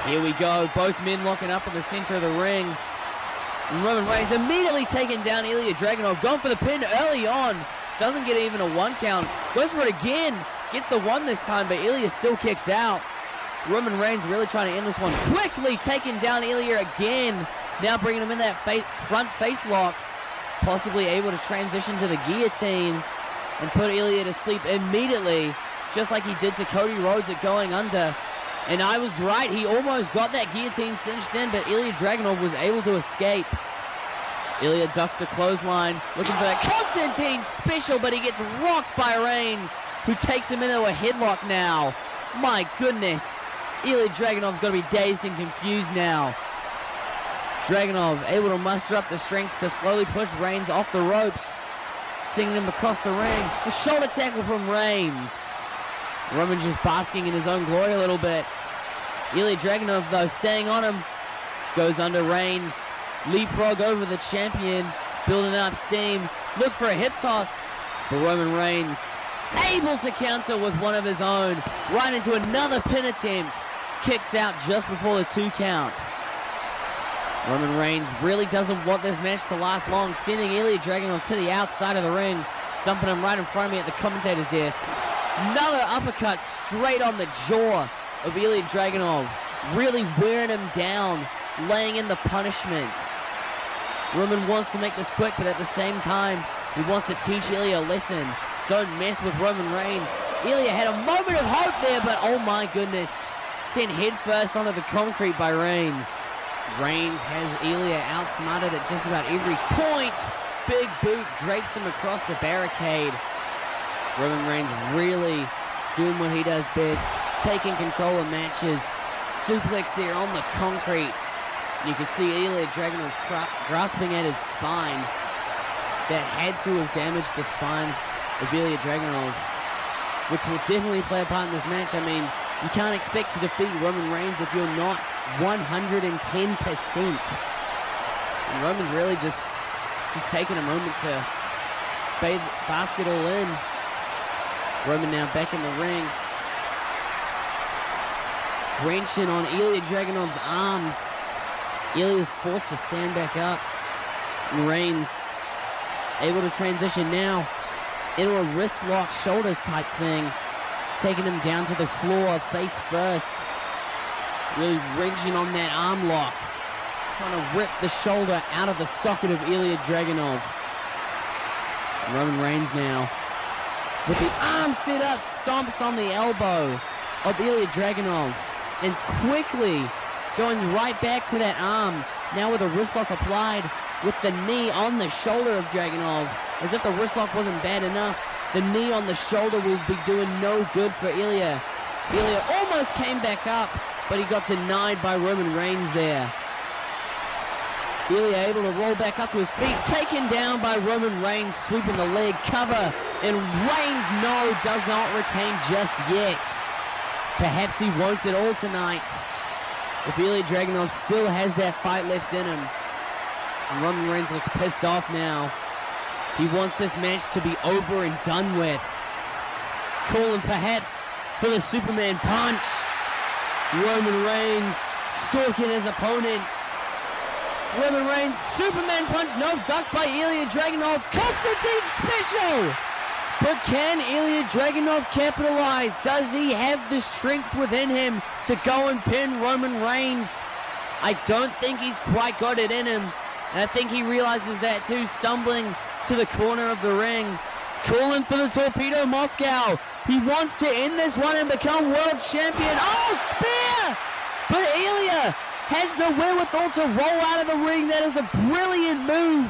Here we go, both men locking up in the center of the ring. And Roman Reigns immediately taking down Ilya Dragunov, going for the pin early on. Doesn't get even a 1 count. Goes for it again. Gets the 1 this time, but Ilya still kicks out. Roman Reigns really trying to end this one. Quickly taking down Ilya again. Now bringing him in that front face lock. Possibly able to transition to the guillotine and put Ilya to sleep immediately, just like he did to Cody Rhodes at Going Under. And I was right, he almost got that guillotine cinched in, but Ilya Dragunov was able to escape. Ilya ducks the clothesline, looking for that Constantine special, but he gets rocked by Reigns, who takes him into a headlock now. My goodness, Ilya Dragunov's got to be dazed and confused now. Dragunov able to muster up the strength to slowly push Reigns off the ropes, sending him across the ring. The shoulder tackle from Reigns. Roman just basking in his own glory a little bit. Ilya Dragunov, though, staying on him. Goes under Reigns. Leapfrog over the champion. Building up steam. Look for a hip toss. But Roman Reigns able to counter with one of his own. Right into another pin attempt. Kicked out just before the 2 count. Roman Reigns really doesn't want this match to last long. Sending Ilya Dragunov to the outside of the ring. Dumping him right in front of me at the commentator's desk. Another uppercut straight on the jaw of Ilya Dragunov, really wearing him down, laying in the punishment. Roman wants to make this quick, but at the same time, he wants to teach Ilya a lesson. Don't mess with Roman Reigns. Ilya had a moment of hope there, but oh my goodness, sent headfirst onto the concrete by Reigns. Reigns has Ilya outsmarted at just about every point. Big boot drapes him across the barricade. Roman Reigns really doing what he does best, taking control of matches. Suplex there on the concrete. You can see Ilya Dragunov grasping at his spine. That had to have damaged the spine of Ilya Dragunov, which will definitely play a part in this match. I mean, you can't expect to defeat Roman Reigns if you're not 110%. And Roman's really just taking a moment to bask it all in. Roman now back in the ring. Wrenching on Ilya Dragunov's arms. Ilya's forced to stand back up. And Reigns able to transition now into a wrist lock shoulder type thing. Taking him down to the floor face first. Really wrenching on that arm lock. Trying to rip the shoulder out of the socket of Ilya Dragunov. Roman Reigns now, with the arm set up, stomps on the elbow of Ilya Dragunov. And quickly going right back to that arm. Now with a wrist lock applied, with the knee on the shoulder of Dragunov. As if the wrist lock wasn't bad enough, the knee on the shoulder will be doing no good for Ilya. Ilya almost came back up, but he got denied by Roman Reigns there. Ilya able to roll back up to his feet, taken down by Roman Reigns, sweeping the leg cover, and Reigns, no, does not retain just yet. Perhaps he won't at all tonight. If Ilya Dragunov still has that fight left in him. And Roman Reigns looks pissed off now. He wants this match to be over and done with. Calling perhaps for the Superman punch. Roman Reigns stalking his opponent. Roman Reigns, Superman punch, no, ducked by Ilya Dragunov. Constantine special! But can Ilya Dragunov capitalize? Does he have the strength within him to go and pin Roman Reigns? I don't think he's quite got it in him. And I think he realizes that too, stumbling to the corner of the ring. Calling for the Torpedo Moscow. He wants to end this one and become world champion. Oh, spear! But Ilya has the wherewithal to roll out of the ring. That is a brilliant move.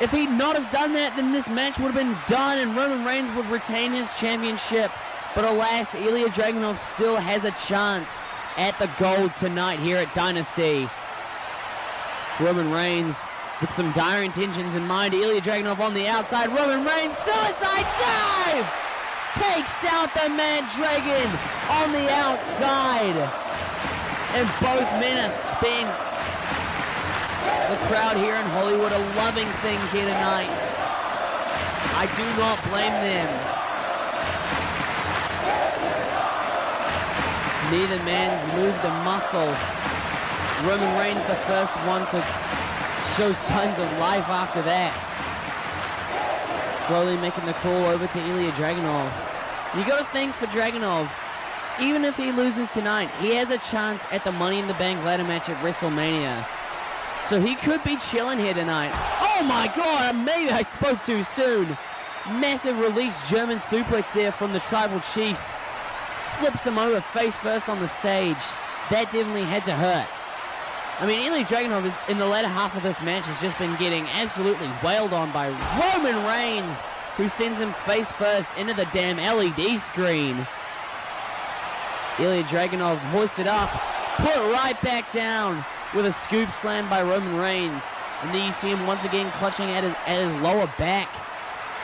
If he'd not have done that, then this match would have been done and Roman Reigns would retain his championship. But alas, Ilya Dragunov still has a chance at the gold tonight here at Dynasty. Roman Reigns with some dire intentions in mind. Ilya Dragunov on the outside. Roman Reigns, suicide dive! Takes out the Mad Dragon on the outside. And both men are spent. The crowd here in Hollywood are loving things here tonight. I do not blame them. Neither man's moved a muscle. Roman Reigns the first one to show signs of life after that. Slowly making the call over to Ilya Dragunov. You got to think for Dragunov, even if he loses tonight, he has a chance at the Money in the Bank ladder match at WrestleMania. So he could be chilling here tonight. Oh my God, maybe I spoke too soon. Massive release German suplex there from the Tribal Chief. Flips him over face first on the stage. That definitely had to hurt. I mean, Ilya Dragunov is, in the latter half of this match has just been getting absolutely wailed on by Roman Reigns, who sends him face first into the damn LED screen. Ilya Dragunov hoisted up, put right back down with a scoop slam by Roman Reigns. And then you see him once again clutching at his lower back.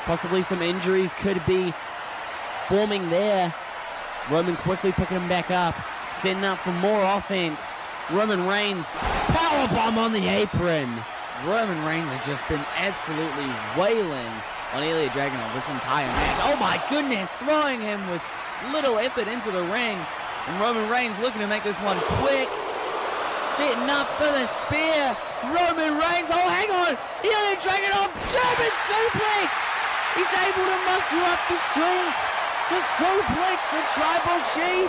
Possibly some injuries could be forming there. Roman quickly picking him back up, setting up for more offense. Roman Reigns, powerbomb on the apron. Roman Reigns has just been absolutely wailing on Ilya Dragunov this entire match. Oh my goodness, throwing him with little effort into the ring. And Roman Reigns looking to make this one quick. Setting up for the spear. Roman Reigns, oh hang on. Ilya Dragunov, German suplex. He's able to muster up the strength to suplex the Tribal Chief.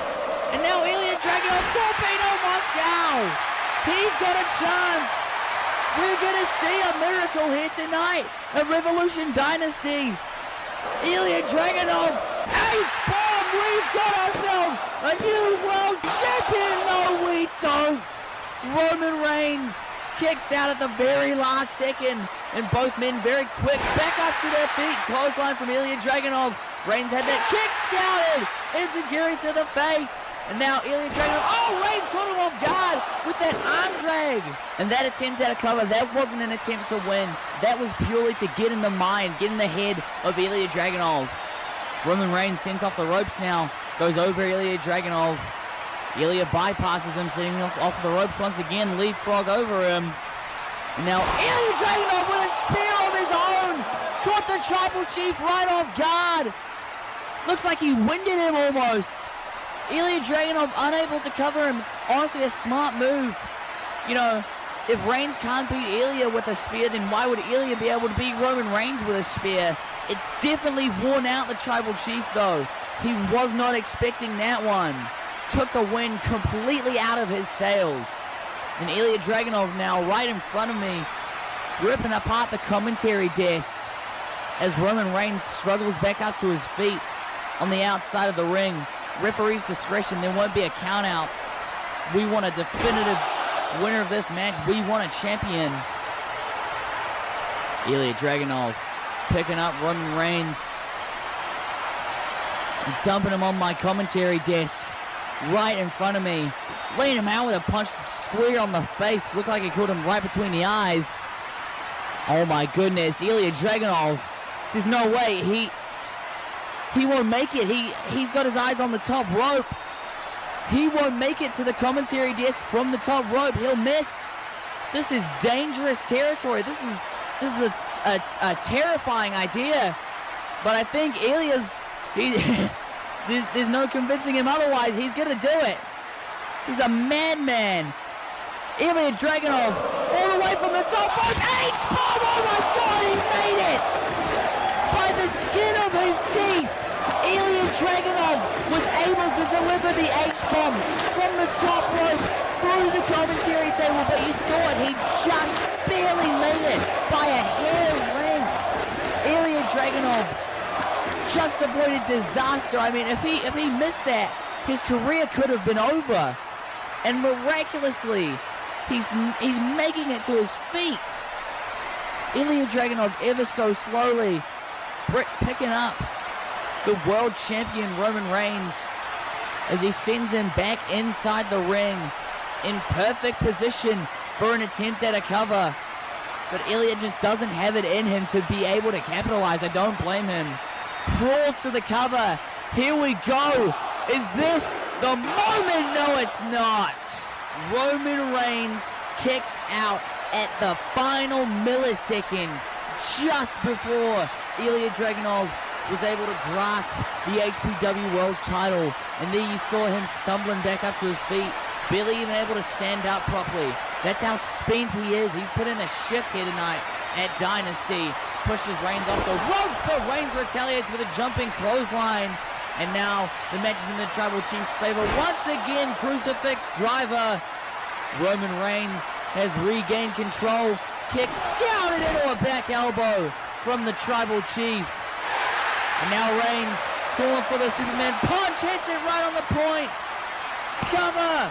And now Ilya Dragunov, Torpedo Moscow. He's got a chance. We're going to see a miracle here tonight. A Revolution Dynasty. Ilya Dragunov, H-bomb. We've got ourselves a new world champion. No, we don't. Roman Reigns kicks out at the very last second. And both men very quick back up to their feet. Clothesline from Ilya Dragunov. Reigns had that kick scouted. Enziguri to the face. And now Ilya Dragunov, oh, Reigns caught him off guard with that arm drag. And that attempt at a cover, that wasn't an attempt to win. That was purely to get in the mind, get in the head of Ilya Dragunov. Roman Reigns sends off the ropes now, goes over Ilya Dragunov. Ilya bypasses him, sitting off the ropes once again, leapfrog over him. And now Ilya Dragunov with a spear of his own, caught the Tribal Chief right off guard. Looks like he winded him almost. Ilya Dragunov unable to cover him. Honestly, a smart move. You know, if Reigns can't beat Ilya with a spear, then why would Ilya be able to beat Roman Reigns with a spear? It definitely worn out the Tribal Chief, though. He was not expecting that one. Took the wind completely out of his sails. And Ilya Dragunov now right in front of me, ripping apart the commentary desk as Roman Reigns struggles back up to his feet on the outside of the ring. Referee's discretion, there won't be a count out. We want a definitive winner of this match. We want a champion. Ilya Dragunov picking up Roman Reigns. Dumping him on my commentary desk. Right in front of me. Laying him out with a punch square on the face. Looked like he caught him right between the eyes. Oh my goodness. Ilya Dragunov. There's no way. He won't make it. He's got his eyes on the top rope. He won't make it to the commentary desk from the top rope. He'll miss. This is dangerous territory. This is a terrifying idea. But I think Ilya's there's no convincing him otherwise. He's gonna do it. He's a madman. Ilya Dragunov all the way from the top rope. H-bomb! Oh my God, he made it! By the skin of his teeth, Ilya Dragunov was able to deliver the H-bomb from the top rope through the commentary table, but you saw it, he just barely made it by a hair's length. Ilya Dragunov just avoided disaster. I mean, if he missed that, his career could have been over. And miraculously, he's making it to his feet. Ilya Dragunov ever so slowly picking up the world champion Roman Reigns as he sends him back inside the ring in perfect position for an attempt at a cover. But Ilya just doesn't have it in him to be able to capitalize. I don't blame him. Crawls to the cover. Here we go. Is this the moment? No, it's not. Roman Reigns kicks out at the final millisecond, just before Ilya Dragunov was able to grasp the HPW World title. And there you saw him stumbling back up to his feet, barely even able to stand up properly. That's how spent he is. He's put in a shift here tonight at Dynasty. Pushes Reigns off the rope, but Reigns retaliates with a jumping clothesline. And now the match is in the Tribal Chief's favor. Once again, Crucifix Driver. Roman Reigns has regained control. Kick scouted into a back elbow from the Tribal Chief. And now Reigns calling for the Superman punch. Hits it right on the point. Cover.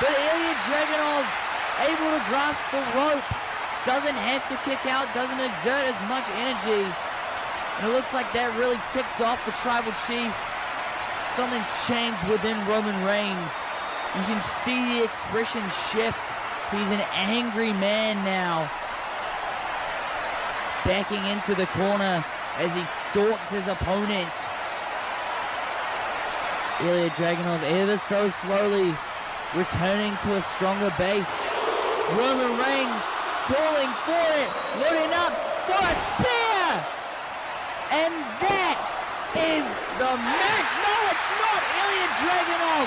But Ilya Dragunov able to grasp the rope. Doesn't have to kick out. Doesn't exert as much energy. And it looks like that really ticked off the Tribal Chief. Something's changed within Roman Reigns. You can see the expression shift. He's an angry man now. Backing into the corner as he stalks his opponent. Ilya Dragunov ever so slowly returning to a stronger base. Roman Reigns calling for it. Loading up for a spear. And that is the match. No, it's not. Ilya Dragunov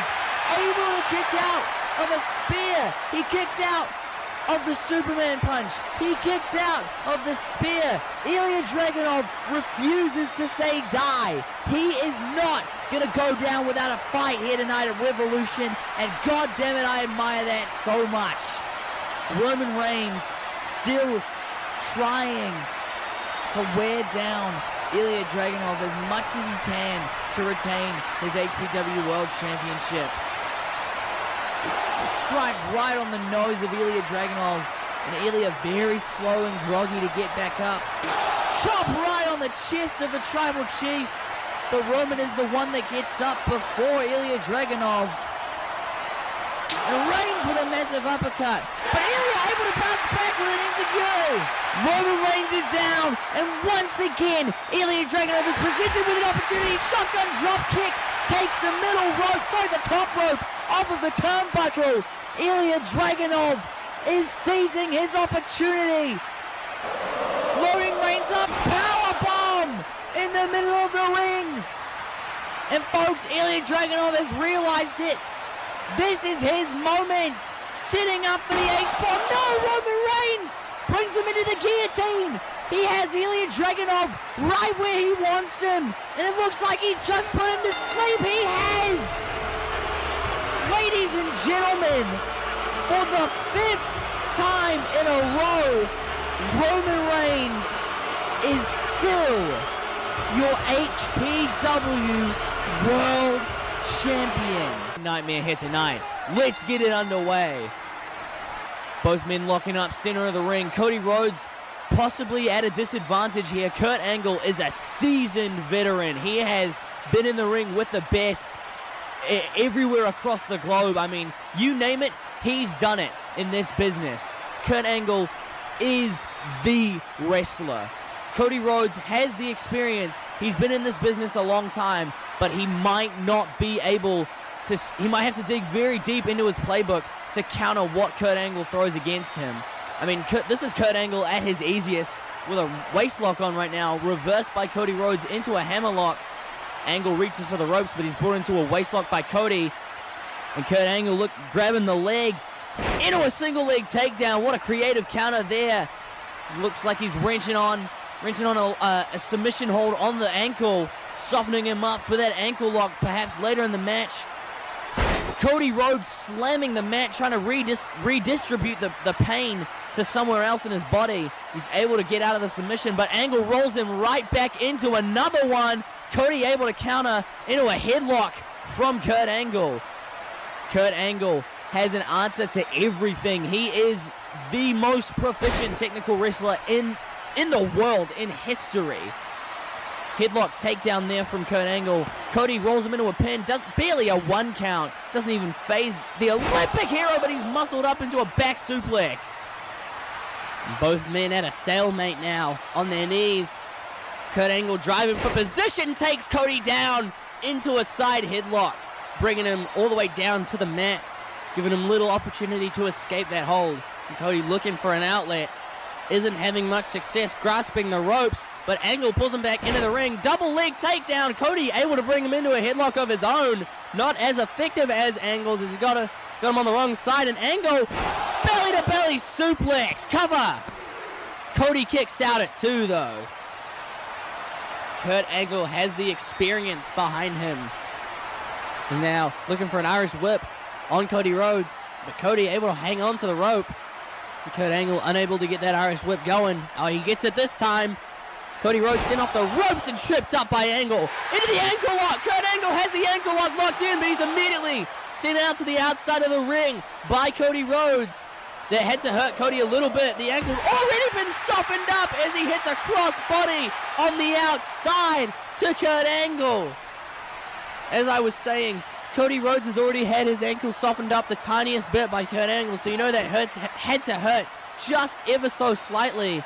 able to kick out of a spear. He kicked out of the Superman punch. He kicked out of the spear. Ilya Dragunov refuses to say die. He is not going to go down without a fight here tonight at Revolution. And god damn it, I admire that so much. Roman Reigns still trying to wear down Ilya Dragunov as much as he can to retain his HPW World Championship. Strike right on the nose of Ilya Dragunov, and Ilya very slow and groggy to get back up. Chop right on the chest of the Tribal Chief, but Roman is the one that gets up before Ilya Dragunov. And Reigns with a massive uppercut, but Ilya able to bounce back with an enzuigiri. Roman Reigns is down, and once again, Ilya Dragunov is presented with an opportunity. Shotgun drop kick takes the top rope off of the turnbuckle. Ilya Dragunov is seizing his opportunity. Loading Reigns up, powerbomb in the middle of the ring. And folks, Ilya Dragunov has realized it. This is his moment. Sitting up for the H-bomb. No, Roman Reigns brings him into the guillotine. He has Ilya Dragunov right where he wants him. And it looks like he's just put him to sleep. He has. Ladies and gentlemen, for the 5th time in a row, Roman Reigns is still your HPW World Champion. Nightmare here tonight. Let's get it underway. Both men locking up center of the ring. Cody Rhodes possibly at a disadvantage here. Kurt Angle is a seasoned veteran. He has been in the ring with the best everywhere across the globe. I mean, you name it, he's done it in this business. Kurt Angle is the wrestler. Cody Rhodes has the experience. He's been in this business a long time, but he might not be able to, he might have to dig very deep into his playbook to counter what Kurt Angle throws against him. I mean, this is Kurt Angle at his easiest with a waistlock on right now, reversed by Cody Rhodes into a hammerlock. Angle reaches for the ropes, but he's brought into a waistlock by Cody. And Kurt Angle grabbing the leg into a single leg takedown. What a creative counter there. Looks like he's wrenching on a submission hold on the ankle, softening him up for that ankle lock perhaps later in the match. Cody Rhodes slamming the mat, trying to redistribute the pain to somewhere else in his body. He's able to get out of the submission, but Angle rolls him right back into another one. Cody able to counter into a headlock from Kurt Angle. Kurt Angle has an answer to everything. He is the most proficient technical wrestler in the world, in history. Headlock takedown there from Kurt Angle. Cody rolls him into a pin. Does barely a 1 count. Doesn't even phase the Olympic hero, but he's muscled up into a back suplex. Both men at a stalemate now on their knees. Kurt Angle driving for position, takes Cody down into a side headlock, bringing him all the way down to the mat, giving him little opportunity to escape that hold. And Cody looking for an outlet. isn't having much success grasping the ropes, but Angle pulls him back into the ring. Double leg takedown. Cody able to bring him into a headlock of his own. Not as effective as Angle's, as he got him on the wrong side, and Angle belly to belly suplex. Cover. Cody kicks out at 2 though. Kurt Angle has the experience behind him. And now looking for an Irish whip on Cody Rhodes, but Cody able to hang on to the rope. And Kurt Angle unable to get that Irish whip going. Oh, he gets it this time. Cody Rhodes sent off the ropes and tripped up by Angle. Into the ankle lock. Kurt Angle has the ankle lock locked in, but he's immediately sent out to the outside of the ring by Cody Rhodes. That had to hurt Cody a little bit. The ankle already been softened up as he hits a cross body on the outside to Kurt Angle. As I was saying, Cody Rhodes has already had his ankle softened up the tiniest bit by Kurt Angle, so you know that had to hurt just ever so slightly.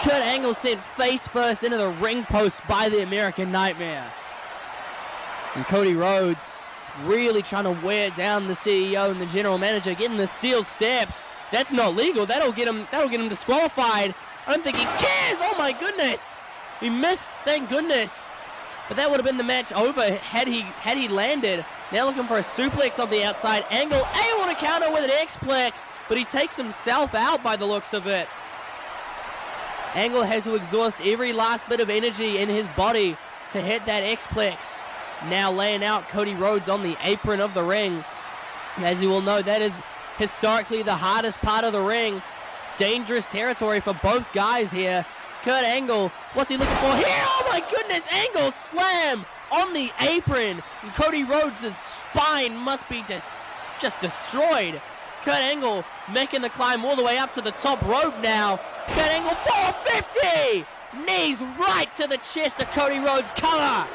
Kurt Angle sent face first into the ring post by the American Nightmare. And Cody Rhodes really trying to wear down the CEO and the general manager, getting the steel steps. That's not legal. That'll get him disqualified. I don't think he cares. Oh my goodness. He missed, thank goodness. But that would have been the match over had he landed. Now looking for a suplex on the outside. Angle able to counter with an X-plex, but he takes himself out by the looks of it. Angle has to exhaust every last bit of energy in his body to hit that X-plex. Now laying out Cody Rhodes on the apron of the ring. As you will know, that is historically the hardest part of the ring. Dangerous territory for both guys here. Kurt Angle, what's he looking for here? Oh my goodness, Angle slam on the apron. And Cody Rhodes' spine must be just destroyed. Kurt Angle making the climb all the way up to the top rope now. Kurt Angle 450! Knees right to the chest of Cody Rhodes. Cover!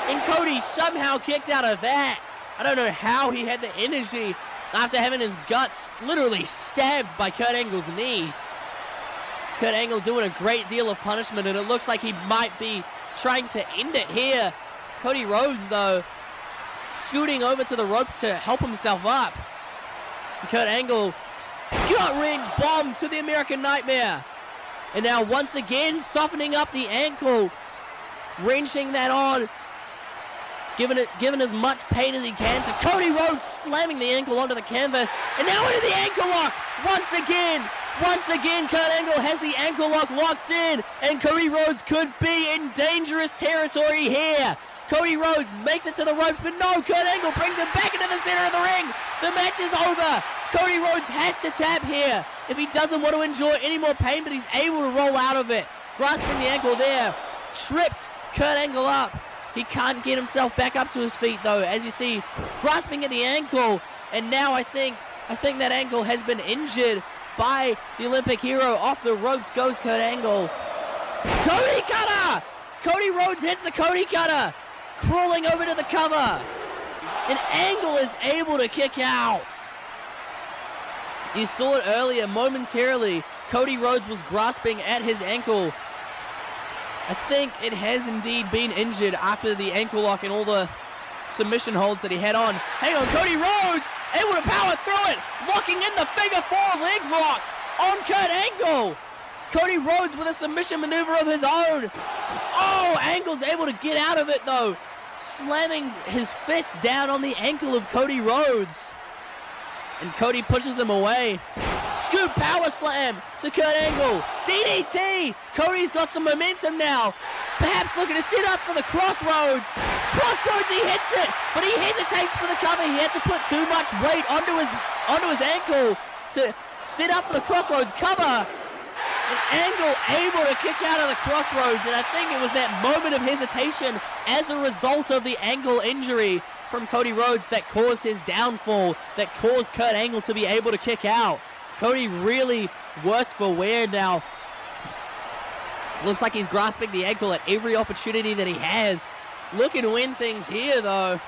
And Cody somehow kicked out of that. I don't know how he had the energy after having his guts literally stabbed by Kurt Angle's knees. Kurt Angle doing a great deal of punishment, and it looks like he might be trying to end it here. Cody Rhodes, though, scooting over to the rope to help himself up. And Kurt Angle, gut-wrench bomb to the American Nightmare. And now once again softening up the ankle, wrenching that on, giving as much pain as he can to Cody Rhodes, slamming the ankle onto the canvas. And now into the ankle lock once again. Once again, Kurt Angle has the ankle lock locked in, and Cody Rhodes could be in dangerous territory here. Cody Rhodes makes it to the ropes, but no, Kurt Angle brings him back into the center of the ring. The match is over. Cody Rhodes has to tap here if he doesn't want to endure any more pain, but he's able to roll out of it. Grasping the ankle there, tripped Kurt Angle up. He can't get himself back up to his feet, though, as you see, grasping at the ankle. And now I think that ankle has been injured by the Olympic hero. Off the ropes goes Kurt Angle. Cody Cutter! Cody Rhodes hits the Cody Cutter, crawling over to the cover. And Angle is able to kick out. You saw it earlier, momentarily, Cody Rhodes was grasping at his ankle. I think it has indeed been injured after the ankle lock and all the submission holds that he had on. Hang on, Cody Rhodes able to power through it, locking in the figure 4 leg lock on Kurt Angle. Cody Rhodes with a submission maneuver of his own. Oh, Angle's able to get out of it though, slamming his fist down on the ankle of Cody Rhodes. And Cody pushes him away. Scoop power slam to Kurt Angle. DDT. Cody's got some momentum now. Perhaps looking to set up for the crossroads. Crossroads, he hits it, but he hesitates for the cover. He had to put too much weight onto his ankle to set up for the crossroads cover. And Angle able to kick out of the crossroads, and I think it was that moment of hesitation as a result of the ankle injury from Cody Rhodes that caused his downfall, that caused Kurt Angle to be able to kick out. Cody really worse for wear now. Looks like he's grasping the ankle at every opportunity that he has. Looking to win things here, though.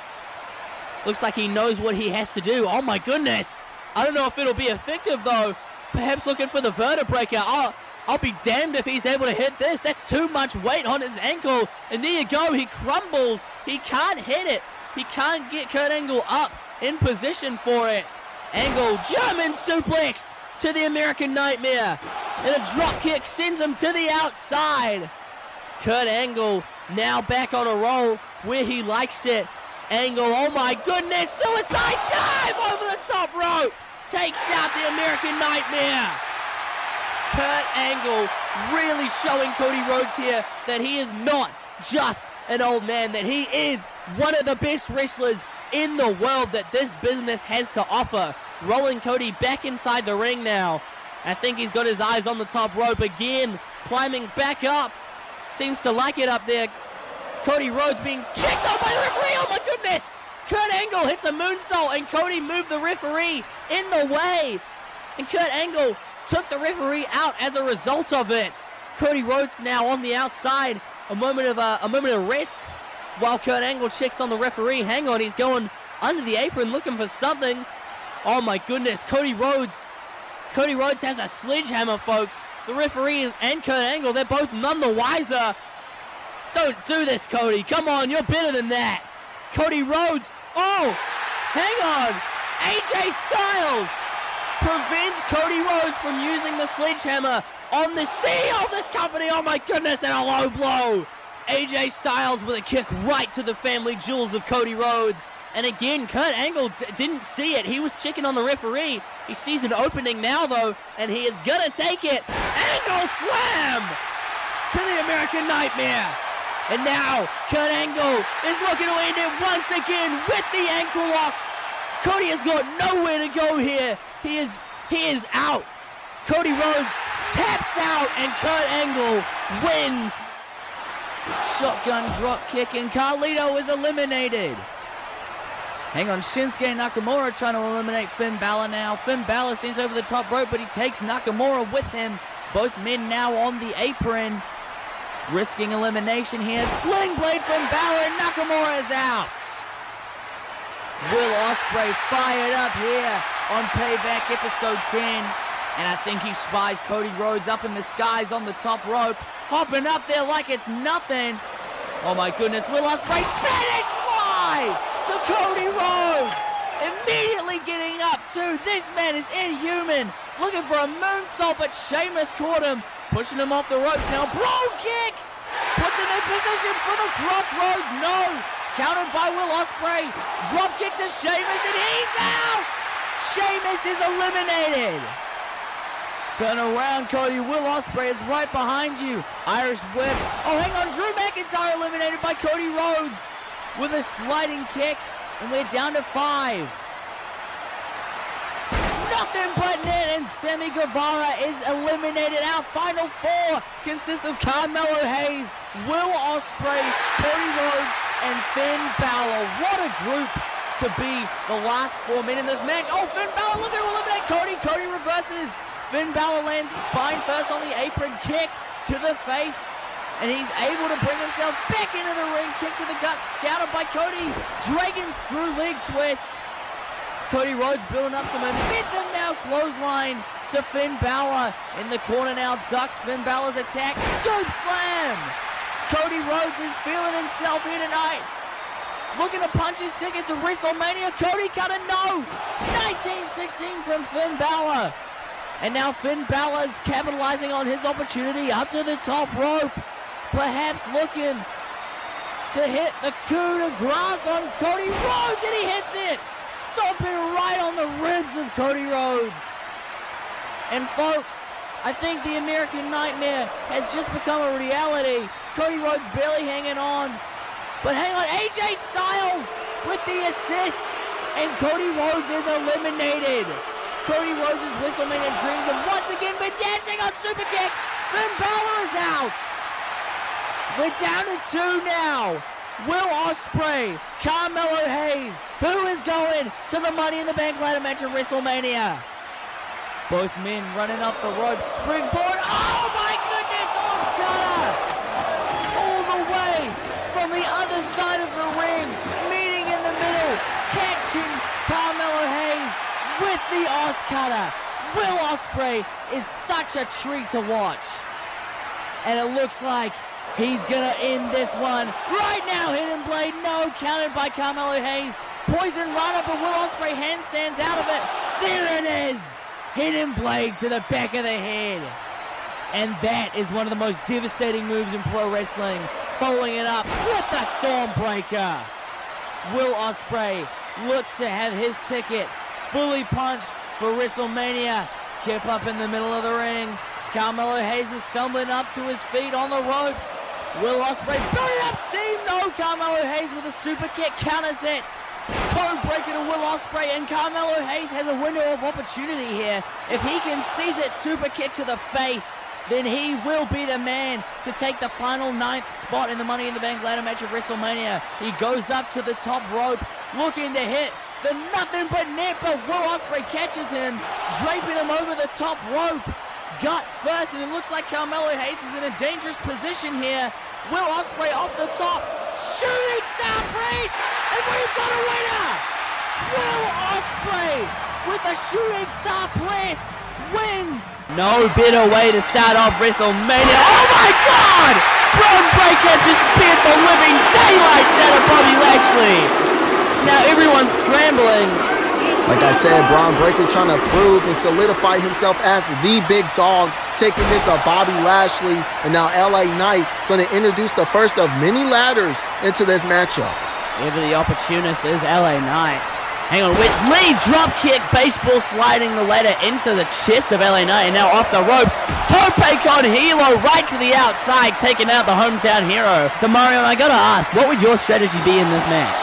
Looks like he knows what he has to do. Oh, my goodness. I don't know if it'll be effective, though. Perhaps looking for the vertebreaker. I'll be damned if he's able to hit this. That's too much weight on his ankle. And there you go. He crumbles. He can't hit it. He can't get Kurt Angle up in position for it. Angle, German suplex to the American Nightmare. And a drop kick sends him to the outside. Kurt Angle now back on a roll where he likes it. Angle, oh my goodness, suicide dive over the top rope. Takes out the American Nightmare. Kurt Angle really showing Cody Rhodes here that he is not just an old man, that he is one of the best wrestlers in the world that this business has to offer. Rolling Cody back inside the ring now. I think he's got his eyes on the top rope again. Climbing back up. Seems to like it up there. Cody Rhodes being checked out by the referee. Oh my goodness! Kurt Angle hits a moonsault and Cody moved the referee in the way. And Kurt Angle took the referee out as a result of it. Cody Rhodes now on the outside. A moment of rest while Kurt Angle checks on the referee. Hang on, he's going under the apron looking for something. Oh my goodness, Cody Rhodes has a sledgehammer, folks. The referee and Kurt Angle, they're both none the wiser. Don't do this, Cody. Come on, you're better than that. Cody Rhodes, oh, hang on. AJ Styles prevents Cody Rhodes from using the sledgehammer on the CEO of this company. Oh my goodness, and a low blow. AJ Styles with a kick right to the family jewels of Cody Rhodes. And again, Kurt Angle didn't see it. He was checking on the referee. He sees an opening now, though, and he is going to take it. Angle slam to the American Nightmare. And now, Kurt Angle is looking to end it once again with the ankle lock. Cody has got nowhere to go here. He is out. Cody Rhodes taps out, and Kurt Angle wins. Shotgun drop kick, and Carlito is eliminated. Hang on, Shinsuke Nakamura trying to eliminate Finn Balor now. Finn Balor sends over the top rope, but he takes Nakamura with him. Both men now on the apron. Risking elimination here. Sling blade from Balor, and Nakamura is out. Will Ospreay fired up here on Payback episode 10. And I think he spies Cody Rhodes up in the skies on the top rope. Hopping up there like it's nothing. Oh my goodness, Will Ospreay Spanish fly to Cody Rhodes. Immediately getting up too. This man is inhuman. Looking for a moonsault, but Sheamus caught him. Pushing him off the rope now. Bro kick. Puts him in position for the crossroads. No. Countered by Will Ospreay. Drop kick to Sheamus, and he's out. Sheamus is eliminated. Turn around, Cody. Will Ospreay is right behind you. Irish whip. Oh, hang on. Drew McIntyre eliminated by Cody Rhodes with a sliding kick. And we're down to 5. Nothing but net, and Sammy Guevara is eliminated. Our final 4 consists of Carmelo Hayes, Will Ospreay, Cody Rhodes, and Finn Balor. What a group to be the last 4 men in this match. Oh, Finn Balor looking to eliminate Cody. Cody reverses. Finn Balor lands spine first on the apron, kick to the face, and he's able to bring himself back into the ring. Kick to the gut, scouted by Cody. Dragon screw leg twist. Cody Rhodes building up some momentum now. Clothesline to Finn Balor. In the corner now, ducks Finn Balor's attack. Scoop slam. Cody Rhodes is feeling himself here tonight. Looking to punch his ticket to WrestleMania. Cody cut a no. 1916 from Finn Balor. And now Finn Balor is capitalizing on his opportunity up to the top rope. Perhaps looking to hit the coup de grace on Cody Rhodes, and he hits it. Stomping right on the ribs of Cody Rhodes. And folks, I think the American Nightmare has just become a reality. Cody Rhodes barely hanging on. But hang on, AJ Styles with the assist. And Cody Rhodes is eliminated. Cody Rhodes' WrestleMania dreams have once again been dashing on super kick. Finn Balor is out. We're down to 2 now. Will Ospreay, Carmelo Hayes, who is going to the Money in the Bank ladder match at WrestleMania. Both men running up the rope, springboard. Oh my goodness, Oscar! All the way from the other side of the ring, meeting in the middle, catching Carmelo Hayes with the Oscar. Will Ospreay is such a treat to watch. And it looks like he's gonna end this one right now. Hidden blade, no, counted by Carmelo Hayes. Poison run-up, but Will Ospreay handstands out of it. There it is. Hidden blade to the back of the head. And that is one of the most devastating moves in pro wrestling. Following it up with the Stormbreaker. Will Ospreay looks to have his ticket fully punched for WrestleMania. Kip up in the middle of the ring. Carmelo Hayes is stumbling up to his feet on the ropes. Will Ospreay building up steam. No, Carmelo Hayes with a super kick counters it. Code breaker to Will Ospreay, and Carmelo Hayes has a window of opportunity here. If he can seize it, super kick to the face, then he will be the man to take the final 9th spot in the Money in the Bank ladder match of WrestleMania. He goes up to the top rope, looking to hit the nothing but net, but Will Ospreay catches him, draping him over the top rope. Gut first, and it looks like Carmelo Hayes is in a dangerous position here. Will Ospreay off the top, shooting star priest, and we've got a winner! Will Ospreay with a shooting star press wins. No better way to start off WrestleMania. Oh my God! Braun Breaker just speared the living daylights out of Bobby Lashley. Now everyone's scrambling. Like I said, Braun Breaker trying to prove and solidify himself as the big dog, taking it to Bobby Lashley. And now LA Knight going to introduce the first of many ladders into this matchup. Ever the opportunist is LA Knight. Hang on, with Lee dropkick, baseball sliding the ladder into the chest of LA Knight, and now off the ropes. Tope con Hilo right to the outside, taking out the hometown hero. Demario, I gotta ask, what would your strategy be in this match?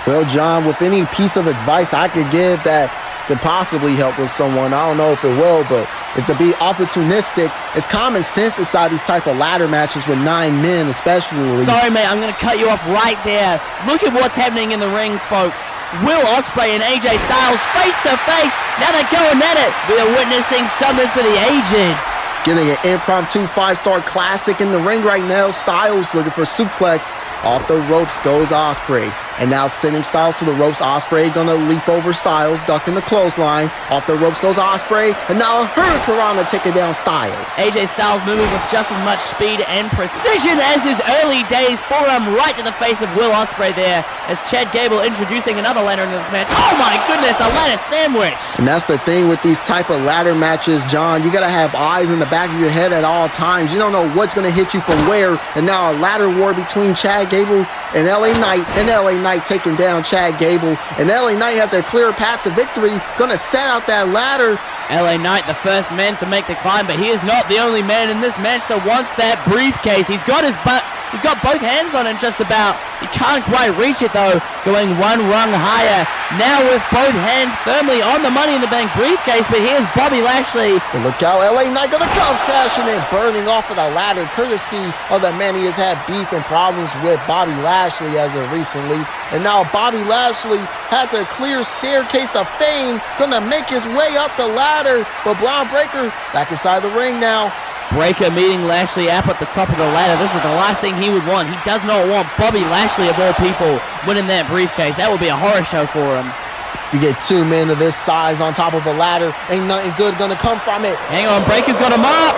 Well, John, with any piece of advice I could give that could possibly help with someone, I don't know if it will, but it's to be opportunistic. It's common sense inside these type of ladder matches with 9 men especially. Sorry, mate, I'm going to cut you off right there. Look at what's happening in the ring, folks. Will Ospreay and AJ Styles face to face. Now they're going at it. We are witnessing something for the ages. Getting an impromptu 5-star classic in the ring right now. Styles looking for suplex. Off the ropes goes Ospreay. And now sending Styles to the ropes. Ospreay gonna leap over Styles, ducking the clothesline. Off the ropes goes Ospreay. And now a Hurricanrana taking down Styles. AJ Styles moving with just as much speed and precision as his early days. Forearm right to the face of Will Ospreay there. As Chad Gable introducing another ladder into this match. Oh my goodness, a ladder sandwich. And that's the thing with these type of ladder matches, John. You gotta have eyes in the back of your head at all times. You don't know what's gonna hit you from where. And now a ladder war between Chad Gable and LA Knight. And LA Knight taking down Chad Gable. And LA Knight has a clear path to victory. Gonna set out that ladder. LA Knight, the first man to make the climb, but he is not the only man in this match that wants that briefcase. He's got both hands on it just about. He can't quite reach it though, going one rung higher. Now with both hands firmly on the Money in the Bank briefcase, but here's Bobby Lashley. And look out, LA Knight gonna come crashing and burning off of the ladder, courtesy of the man he has had beef and problems with, Bobby Lashley, as of recently. And now Bobby Lashley has a clear staircase to fame, gonna make his way up the ladder. But Braun Breaker back inside the ring now. Breaker meeting Lashley up at the top of the ladder. This is the last thing he would want. He does not want Bobby Lashley, of all people, winning that briefcase. That would be a horror show for him. You get 2 men of this size on top of a ladder. Ain't nothing good gonna come from it. Hang on, Breaker's got him up.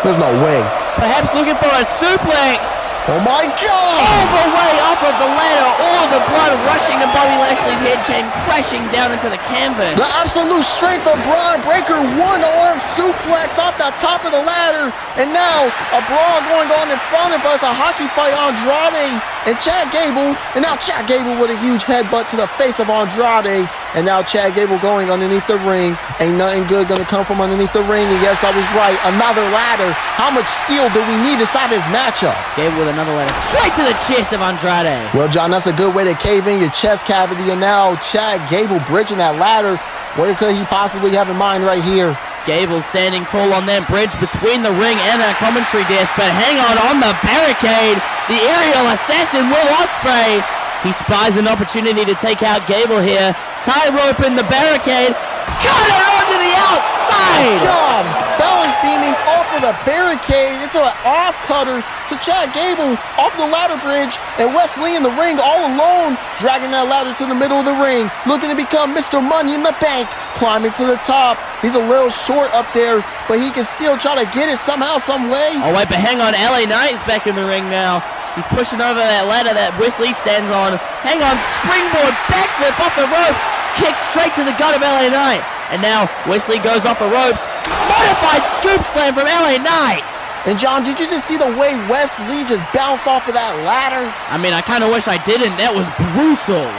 There's no way. Perhaps looking for a suplex. Oh my God! All the way off of the ladder, all of the blood rushing to Bobby Lashley's head came crashing down into the canvas. The absolute strength of Braun Breaker, 1-arm suplex off the top of the ladder. And now a brawl going on in front of us, a hockey fight, Andrade and Chad Gable. And now Chad Gable with a huge headbutt to the face of Andrade. And now Chad Gable going underneath the ring. Ain't nothing good gonna come from underneath the ring. And yes, I was right, another ladder. How much steel do we need inside this matchup? Gable with another ladder straight to the chest of Andrade. Well, John, that's a good way to cave in your chest cavity. And now Chad Gable bridging that ladder. What could he possibly have in mind right here? Gable standing tall on that bridge between the ring and our commentary desk, but hang on the barricade. The aerial assassin, Will Ospreay. He spies an opportunity to take out Gable here. Tie rope in the barricade. Cut it onto the outside. God, balance beaming off of the barricade into an ass cutter to Chad Gable off the ladder bridge. And Wesley in the ring all alone, dragging that ladder to the middle of the ring, looking to become Mr. Money in the Bank, climbing to the top. He's a little short up there, but he can still try to get it somehow, some way. Oh wait, but hang on, LA Knight is back in the ring now. He's pushing over that ladder that Wesley stands on. Hang on, springboard backflip off the ropes. Kick straight to the gut of LA Knight. And now Wesley goes off the ropes. Modified scoop slam from LA Knight. And John, did you just see the way Wesley just bounced off of that ladder? I mean, I kind of wish I didn't. That was brutal.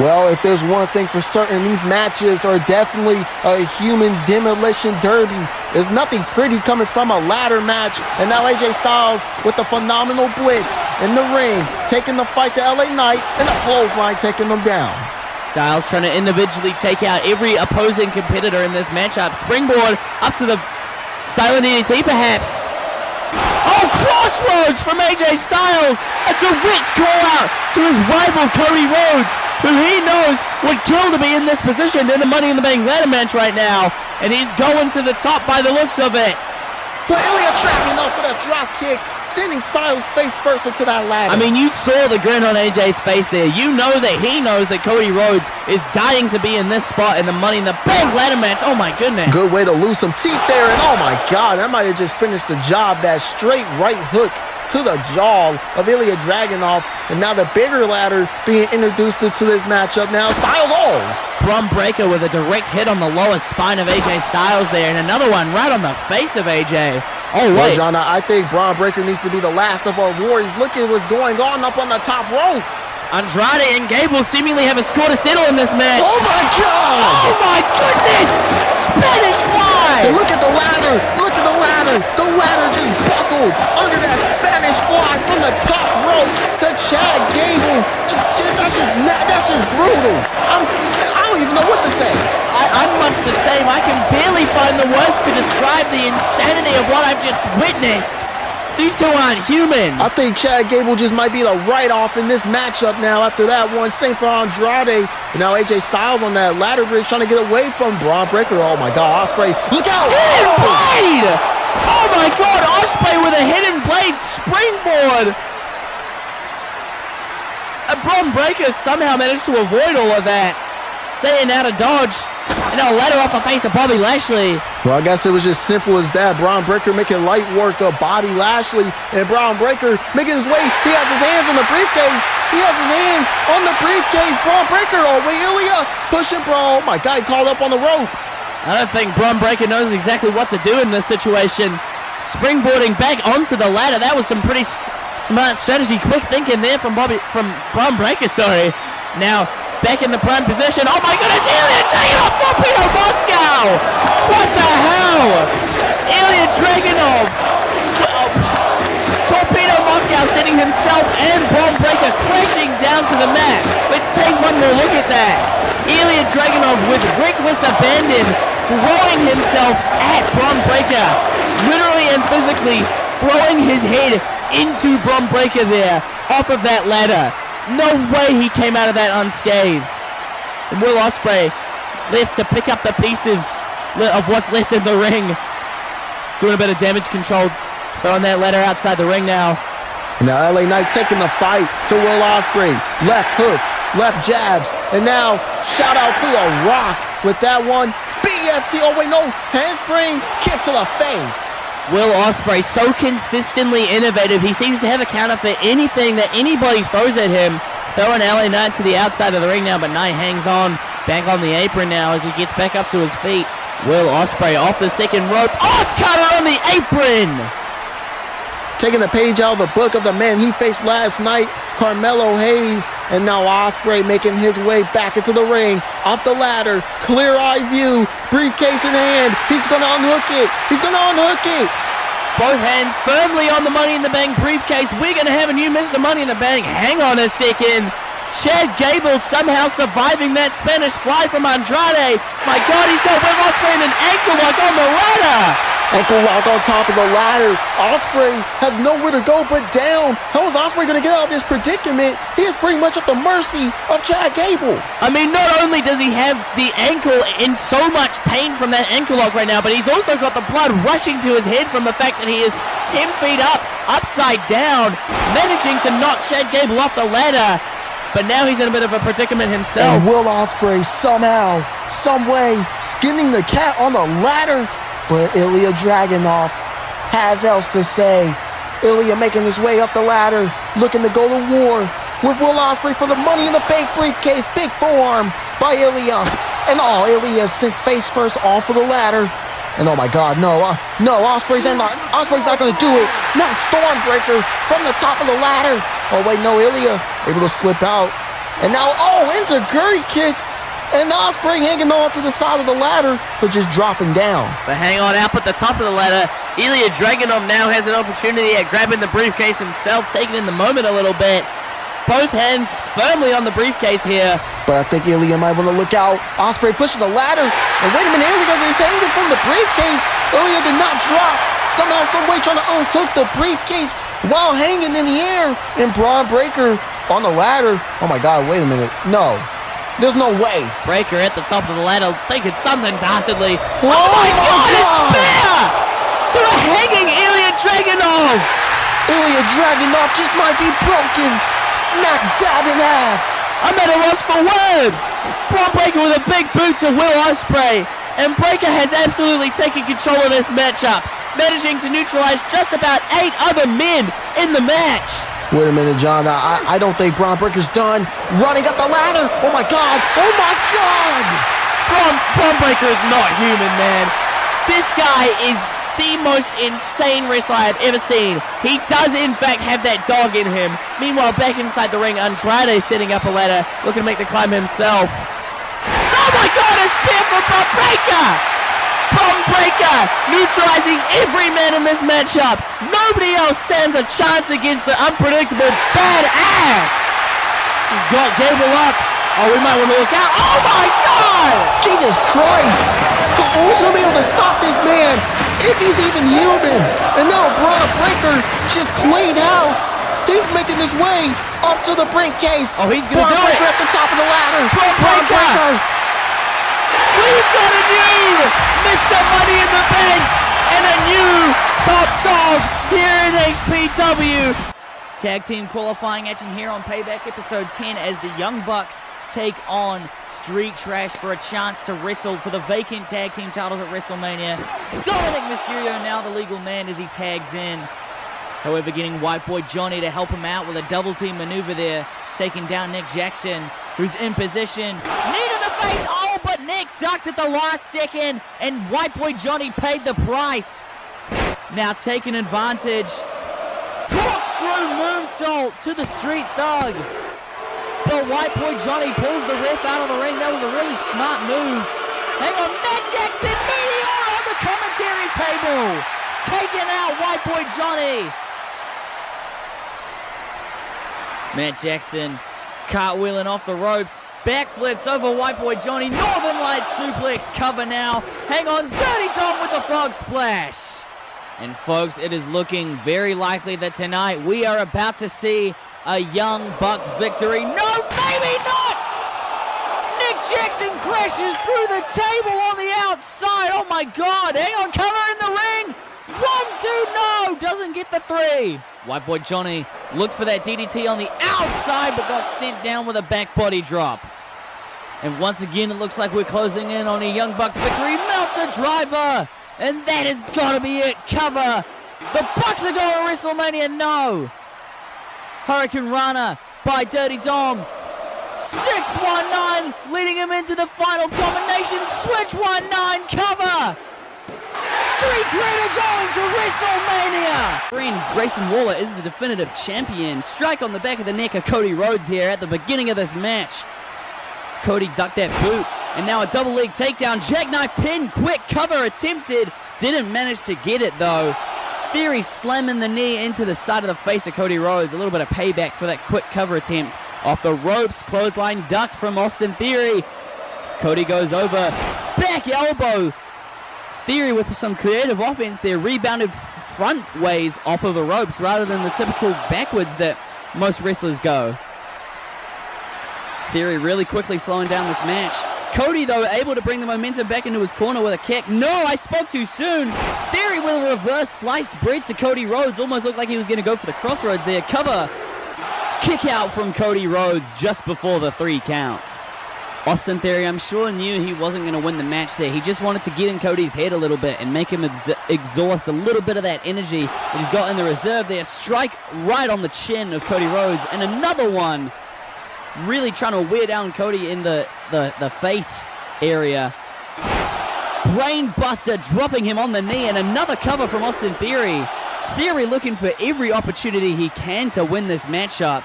Well, if there's one thing for certain, these matches are definitely a human demolition derby. There's nothing pretty coming from a ladder match. And now AJ Styles with the phenomenal blitz in the ring, taking the fight to LA Knight, and the clothesline taking them down. Styles trying to individually take out every opposing competitor in this matchup. Springboard up to the silent DDT perhaps. Oh, crossroads from AJ Styles. A direct call out to his rival Cody Rhodes, who he knows would kill to be in this position in the Money in the Bank ladder match right now. And he's going to the top by the looks of it. But Ilya tracking off with a drop kick, sending Styles face first into that ladder. I mean, you saw the grin on AJ's face there. You know that he knows that Cody Rhodes is dying to be in this spot in the Money in the Bank ladder match. Oh my goodness. Good way to lose some teeth there, and oh my God, that might have just finished the job. That straight right hook to the jaw of Ilya Dragunov, and now the bigger ladder being introduced into this matchup now. Styles, oh! Brum Breaker with a direct hit on the lower spine of AJ Styles there, and another one right on the face of AJ. Oh, wait. Well, John, I think Bron Breakker needs to be the last of our warriors. Look at what's going on up on the top rope. Andrade and Gable seemingly have a score to settle in this match. Oh my God! Oh my goodness! Spanish fly! And look at the ladder! Look at the ladder! The ladder just buckled under that Spanish fly from the top rope to Chad Gable. That's just brutal. I don't even know what to say. I'm much the same. I can barely find the words to describe the insanity of what I've just witnessed. These two aren't human. I think Chad Gable just might be the write-off in this matchup now after that one. Same for Andrade. And now AJ Styles on that ladder bridge trying to get away from Bron Breakker. Oh my God, Ospreay, look out! Hidden blade! Oh my God, Ospreay with a hidden blade springboard. And Bron Breakker somehow managed to avoid all of that, staying out of dodge. And now ladder off the face of Bobby Lashley. Well, I guess it was just simple as that. Bron Breakker making light work of Bobby Lashley, and Bron Breakker making his way. He has his hands on the briefcase. He has his hands on the briefcase. Bron Breakker, oh wait, Ilya pushing Bron. Oh my God, he called up on the rope. I don't think Bron Breakker knows exactly what to do in this situation. Springboarding back onto the ladder. That was some pretty smart strategy, quick thinking there from Bron Breakker. Sorry. Now back in the prime position. Oh my goodness, Ilya taking off Torpedo Moscow! What the hell? Ilya Dragunov. Torpedo Moscow sending himself and Bron Breakker crashing down to the mat. Let's take one more look at that. Ilya Dragunov with reckless abandon throwing himself at Bron Breakker. Literally and physically throwing his head into Bron Breakker there off of that ladder. No way he came out of that unscathed. And Will Ospreay left to pick up the pieces of what's left in the ring. Doing a bit of damage control. Throwing that ladder outside the ring now. Now LA Knight taking the fight to Will Ospreay. Left hooks, left jabs. And now shout out to The Rock with that one. BFT, oh wait, no, handspring, kick to the face. Will Ospreay so consistently innovative. He seems to have a counter for anything that anybody throws at him. Throwing LA Knight to the outside of the ring now, but Knight hangs on. Back on the apron now as he gets back up to his feet. Will Ospreay off the second rope. Oscar on the apron! Taking the page out of the book of the man he faced last night, Carmelo Hayes. And now Ospreay making his way back into the ring, off the ladder, clear eye view, briefcase in hand. He's gonna unhook it. He's gonna unhook it. Both hands firmly on the Money in the Bank briefcase. We're gonna have a new Mr. Money in the Bank. Hang on a second. Chad Gable somehow surviving that Spanish fly from Andrade. My God, he's got Will Ospreay in an ankle lock on the ladder. Ankle lock on top of the ladder. Ospreay has nowhere to go but down. How is Ospreay going to get out of this predicament? He is pretty much at the mercy of Chad Gable. I mean, not only does he have the ankle in so much pain from that ankle lock right now, but he's also got the blood rushing to his head from the fact that he is 10 feet up, upside down, managing to knock Chad Gable off the ladder. But now he's in a bit of a predicament himself. And Will Ospreay somehow, some way, skinning the cat on the ladder. But Ilya Dragunov has else to say. Ilya making his way up the ladder, looking to go to war with Will Ospreay for the Money in the Bank briefcase. Big forearm by Ilya. And Ilya sent face first off of the ladder. And oh my God, no, Ospreay's not going to do it. Now Stormbreaker from the top of the ladder. Oh wait, no, Ilya able to slip out. And now, enziguri kick. And Ospreay hanging on to the side of the ladder, but just dropping down. But hang on, up at the top of the ladder, Ilya Dragunov now has an opportunity at grabbing the briefcase himself, taking in the moment a little bit. Both hands firmly on the briefcase here. But I think Ilya might want to look out. Ospreay pushing the ladder. And wait a minute, Ilya is hanging from the briefcase. Ilya did not drop. Somehow, some way trying to unhook the briefcase while hanging in the air. And Braun Breaker on the ladder. Oh my God, wait a minute. No. There's no way. Breaker at the top of the ladder thinking something dastardly. Oh my God! A spear! To a hanging Ilya Dragunov! Ilya Dragunov just might be broken. Smack dab in half. I'm at a loss for words. Braun Breaker with a big boot to Will Ospreay. And Breaker has absolutely taken control of this matchup, managing to neutralize just about 8 other men in the match. Wait a minute, John. I don't think Braun Breaker's done. Running up the ladder. Oh my God. Oh my God. Braun Breaker is not human, man. This guy is the most insane wrestler I've ever seen. He does, in fact, have that dog in him. Meanwhile, back inside the ring, Andrade setting up a ladder, looking to make the climb himself. Oh my God, a spear from Braun Breaker! Braun Breaker neutralizing every man in this matchup. Nobody else stands a chance against the unpredictable badass. He's got Gable up. Oh, we might want to look out. Oh my God! Jesus Christ! Who's going to be able to stop this man if he's even human? And now Braun Breaker just clean house. He's making his way up to the briefcase. Oh, he's going to do it. Braun Breaker at the top of the ladder. Braun Breaker. We've got a new Mr. Money in the Bank and a new top dog here in HPW. Tag team qualifying action here on Payback episode 10 as the Young Bucks take on Street Trash for a chance to wrestle for the vacant tag team titles at WrestleMania. Dominic Mysterio now the legal man as he tags in. However, getting White Boy Johnny to help him out with a double team maneuver there, taking down Nick Jackson, who's in position. Knee to the face, oh, but Nick ducked at the last second, and White Boy Johnny paid the price. Now taking advantage. Corkscrew moonsault to the Street Thug. But White Boy Johnny pulls the ref out of the ring. That was a really smart move. Hang on, Matt Jackson, Meteor on the commentary table. Taking out White Boy Johnny. Matt Jackson cartwheeling off the ropes. Backflips over White Boy Johnny. Northern Lights suplex cover now. Hang on, Dirty Dom with the frog splash. And folks, it is looking very likely that tonight we are about to see a Young Bucks victory. No, maybe not! Nick Jackson crashes through the table on the outside. Oh my God, hang on, cover in the ring. 1, 2, no, doesn't get the 3. White Boy Johnny looked for that DDT on the outside, but got sent down with a back body drop. And once again, it looks like we're closing in on a Young Bucks victory. Meltzer driver, and that has got to be it. Cover. The Bucks are going to WrestleMania. No. Hurricane Rana by Dirty Dom. 619, leading him into the final combination. Switch 19, cover. Street Creator going to WrestleMania. Grayson Waller is the definitive champion. Strike on the back of the neck of Cody Rhodes here at the beginning of this match. Cody ducked that boot, and now a double leg takedown. Jackknife pin, quick cover attempted. Didn't manage to get it though. Theory slamming the knee into the side of the face of Cody Rhodes. A little bit of payback for that quick cover attempt. Off the ropes, clothesline duck from Austin Theory. Cody goes over, back elbow. Theory with some creative offense there, rebounded front ways off of the ropes rather than the typical backwards that most wrestlers go. Theory really quickly slowing down this match. Cody, though, able to bring the momentum back into his corner with a kick. No, I spoke too soon. Theory with a reverse sliced bread to Cody Rhodes. Almost looked like he was going to go for the crossroads there. Cover. Kick out from Cody Rhodes just before the 3 counts. Austin Theory, I'm sure, knew he wasn't going to win the match there. He just wanted to get in Cody's head a little bit and make him exhaust a little bit of that energy that he's got in the reserve there. Strike right on the chin of Cody Rhodes. And another one. Really trying to wear down Cody in the face area. brain buster, dropping him on the knee, and another cover from Austin Theory. Theory looking for every opportunity he can to win this matchup.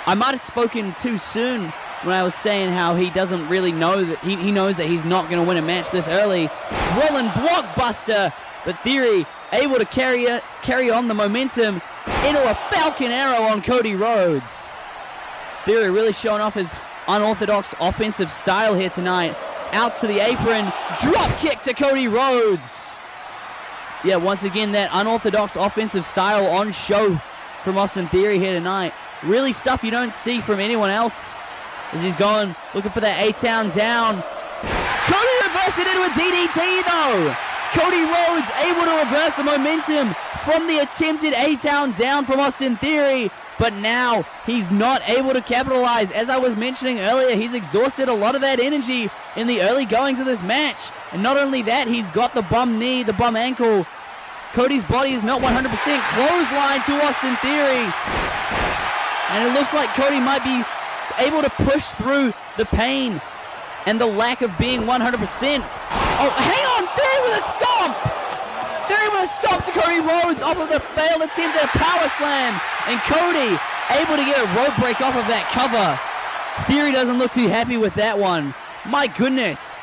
I might have spoken too soon when I was saying how he doesn't really know that he knows that he's not going to win a match this early. Rolling blockbuster, but Theory able to carry on the momentum into a Falcon Arrow on Cody Rhodes. Theory really showing off his unorthodox offensive style here tonight. Out to the apron, drop kick to Cody Rhodes. Yeah, once again, that unorthodox offensive style on show from Austin Theory here tonight. Really stuff you don't see from anyone else. As he's going, looking for that A-Town down. Cody reversed it into a DDT though. Cody Rhodes able to reverse the momentum from the attempted A-Town down from Austin Theory. But now he's not able to capitalize. As I was mentioning earlier, he's exhausted a lot of that energy in the early goings of this match. And not only that, he's got the bum knee, the bum ankle. Cody's body is not 100%. Clothesline to Austin Theory. And it looks like Cody might be able to push through the pain and the lack of being 100%. Oh, hang on! Theory with a stomp! Theory with a stomp to Cody Rhodes off of the failed attempt at a power slam. And Cody able to get a rope break off of that cover. Theory doesn't look too happy with that one. My goodness.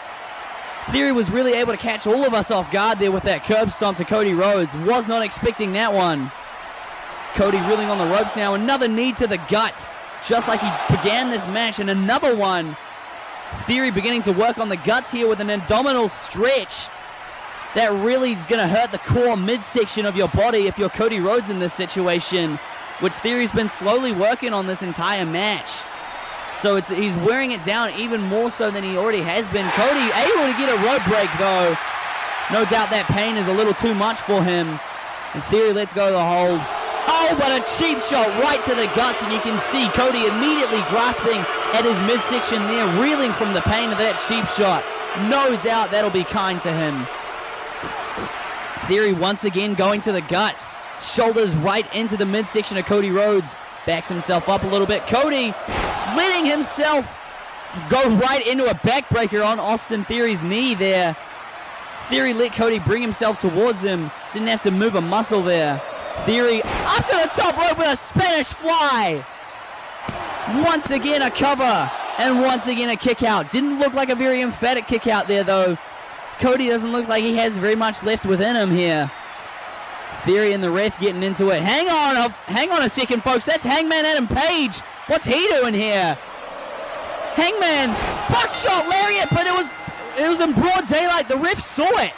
Theory was really able to catch all of us off guard there with that curb stomp to Cody Rhodes. Was not expecting that one. Cody reeling on the ropes now. Another knee to the gut, just like he began this match. And another one. Theory beginning to work on the guts here with an abdominal stretch. That really is going to hurt the core midsection of your body if you're Cody Rhodes in this situation, which Theory's been slowly working on this entire match. So he's wearing it down even more so than he already has been. Cody able to get a rope break though. No doubt that pain is a little too much for him. And Theory lets go of the hold. Oh, but a cheap shot right to the guts, and you can see Cody immediately grasping at his midsection there, reeling from the pain of that cheap shot. No doubt that'll be kind to him. Theory once again going to the guts. Shoulders right into the midsection of Cody Rhodes. Backs himself up a little bit. Cody letting himself go right into a backbreaker on Austin Theory's knee there. Theory let Cody bring himself towards him. Didn't have to move a muscle there. Theory up to the top rope with a Spanish fly. Once again a cover. And once again a kick out. Didn't look like a very emphatic kick out there though. Cody doesn't look like he has very much left within him here. Theory and the ref getting into it. Hang on a second, folks. That's Hangman Adam Page. What's he doing here? Hangman, buckshot lariat, but it was in broad daylight. The ref saw it.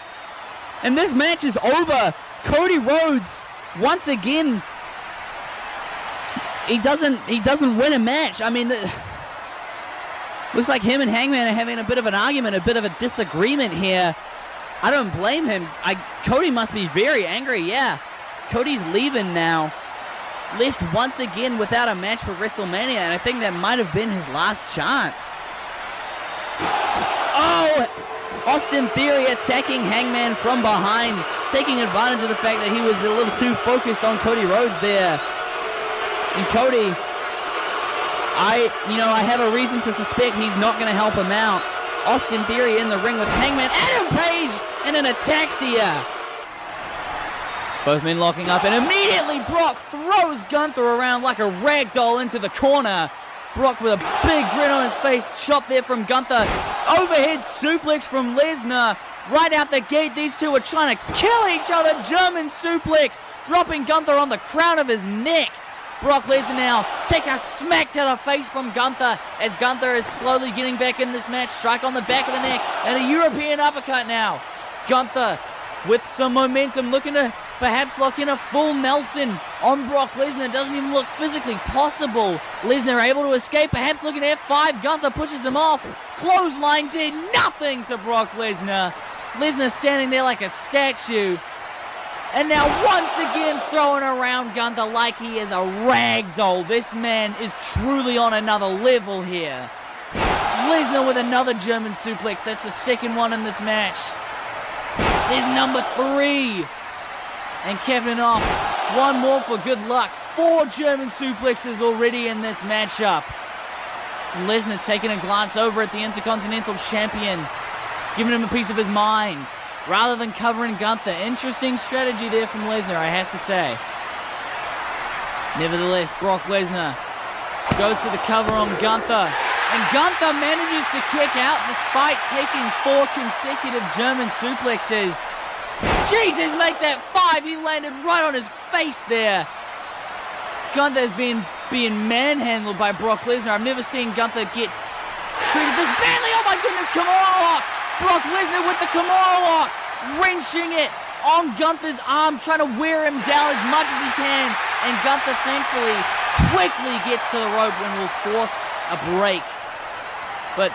And this match is over. Cody Rhodes, once again, he doesn't win a match. I mean, looks like him and Hangman are having a bit of an argument, a bit of a disagreement here. I don't blame him. Cody must be very angry, yeah. Cody's leaving now. Left once again without a match for WrestleMania, and I think that might have been his last chance. Oh! Austin Theory attacking Hangman from behind, taking advantage of the fact that he was a little too focused on Cody Rhodes there. And Cody, I have a reason to suspect he's not going to help him out. Austin Theory in the ring with Hangman Adam Page and an ataxia. Both men locking up, and immediately Brock throws Gunther around like a rag doll into the corner. Brock with a big grin on his face, chop there from Gunther. Overhead suplex from Lesnar. Right out the gate, these two are trying to kill each other. German suplex, dropping Gunther on the crown of his neck. Brock Lesnar now takes a smack to the face from Gunther as Gunther is slowly getting back in this match. Strike on the back of the neck and a European uppercut now. Gunther with some momentum, looking to perhaps lock in a full Nelson on Brock Lesnar. It doesn't even look physically possible. Lesnar able to escape, perhaps looking at F5. Gunther pushes him off. Clothesline did nothing to Brock Lesnar. Lesnar standing there like a statue. And now once again throwing around Gunther like he is a rag doll. This man is truly on another level here. Lesnar with another German suplex. That's the second one in this match. There's number 3. And capping off, one more for good luck. 4 German suplexes already in this matchup. Lesnar taking a glance over at the Intercontinental Champion. giving him a piece of his mind, rather than covering Gunther. Interesting strategy there from Lesnar, I have to say. Nevertheless, Brock Lesnar goes to the cover on Gunther, and Gunther manages to kick out despite taking 4 consecutive German suplexes. Jesus, make that 5. He landed right on his face there. Gunther's being manhandled by Brock Lesnar. I've never seen Gunther get treated this badly. Oh my goodness, Kimura lock. Brock Lesnar with the Kimura lock, wrenching it on Gunther's arm, trying to wear him down as much as he can. And Gunther thankfully quickly gets to the rope and will force a break. But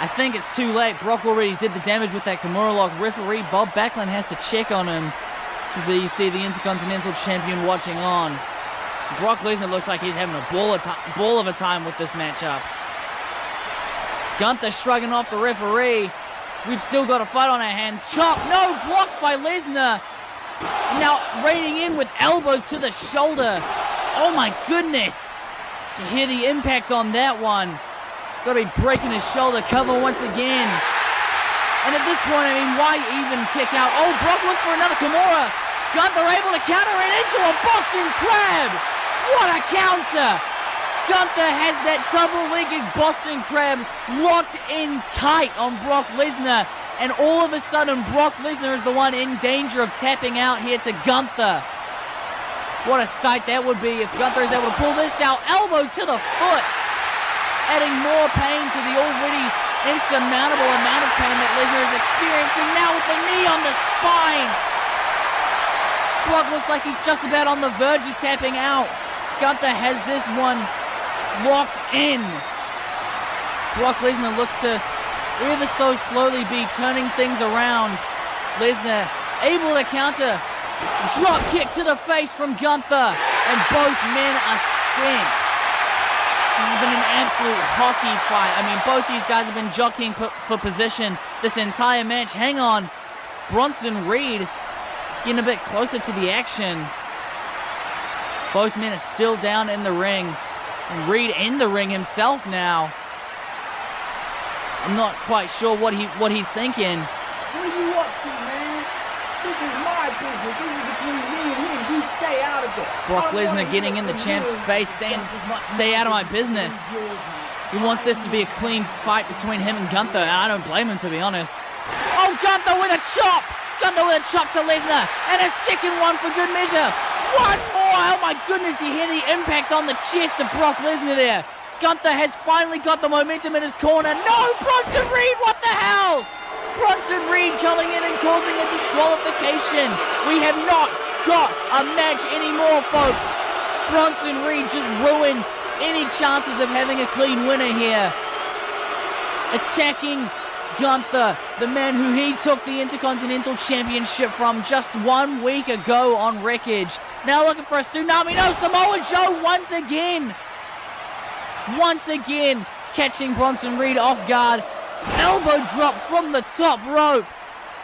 I think it's too late. Brock already did the damage with that Kimura lock. Referee Bob Backlund has to check on him. As there you see the Intercontinental Champion watching on. Brock Lesnar looks like he's having a ball of a time with this matchup. Gunther shrugging off the referee. We've still got a fight on our hands. Chop, no, blocked by Lesnar. Now raiding in with elbows to the shoulder. Oh my goodness. You hear the impact on that one. Got to be breaking his shoulder. Cover once again. And at this point, I mean, why even kick out? Oh, Brock looks for another Kimura. Gunther able to counter it into a Boston Crab. What a counter. Gunther has that double-legged Boston Crab locked in tight on Brock Lesnar. And all of a sudden, Brock Lesnar is the one in danger of tapping out here to Gunther. What a sight that would be if Gunther is able to pull this out. Elbow to the foot, adding more pain to the already insurmountable amount of pain that Lesnar is experiencing. Now with the knee on the spine. Brock looks like he's just about on the verge of tapping out. Gunther has this one locked in. Brock Lesnar looks to ever so slowly be turning things around. Lesnar able to counter. Drop kick to the face from Gunther. And both men are spent. This has been an absolute hockey fight. I mean, both these guys have been jockeying for position this entire match. Hang on. Bronson Reed getting a bit closer to the action. Both men are still down in the ring. And Reed in the ring himself now. I'm not quite sure what he's thinking. What are you up to, man? This is my business. This is between me and him. You stay out of it. Brock Lesnar getting in the champ's face saying, stay out of my business. He wants this to be a clean fight between him and Gunther, and I don't blame him, to be honest. Oh, Gunther with a chop! Gunther with a chop to Lesnar, and a second one for good measure. One more! Oh my goodness, you hear the impact on the chest of Brock Lesnar there. Gunther has finally got the momentum in his corner. No, Bronson Reed, what the hell? Bronson Reed coming in and causing a disqualification. We have not got a match anymore, folks. Bronson Reed just ruined any chances of having a clean winner here. Attacking Gunther, the man who he took the Intercontinental Championship from just 1 week ago on Wreckage. Now looking for a tsunami. No, Samoa Joe once again. Once again, catching Bronson Reed off guard. Elbow drop from the top rope.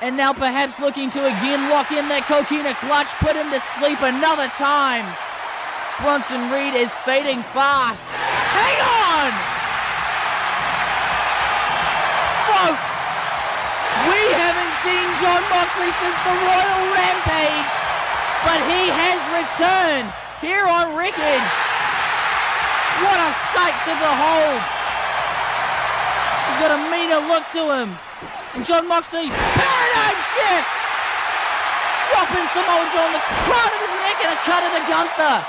And now perhaps looking to again lock in that coquina clutch. Put him to sleep another time. Bronson Reed is fading fast. Hang on! Folks, we haven't seen Jon Moxley since the Royal Rampage. But he has returned here on Wreckage. What a sight to behold. He's got a meaner look to him. And Jon Moxley, paradigm shift! Dropping Samoa Joe on the crown of his neck and a cut of the Gunther.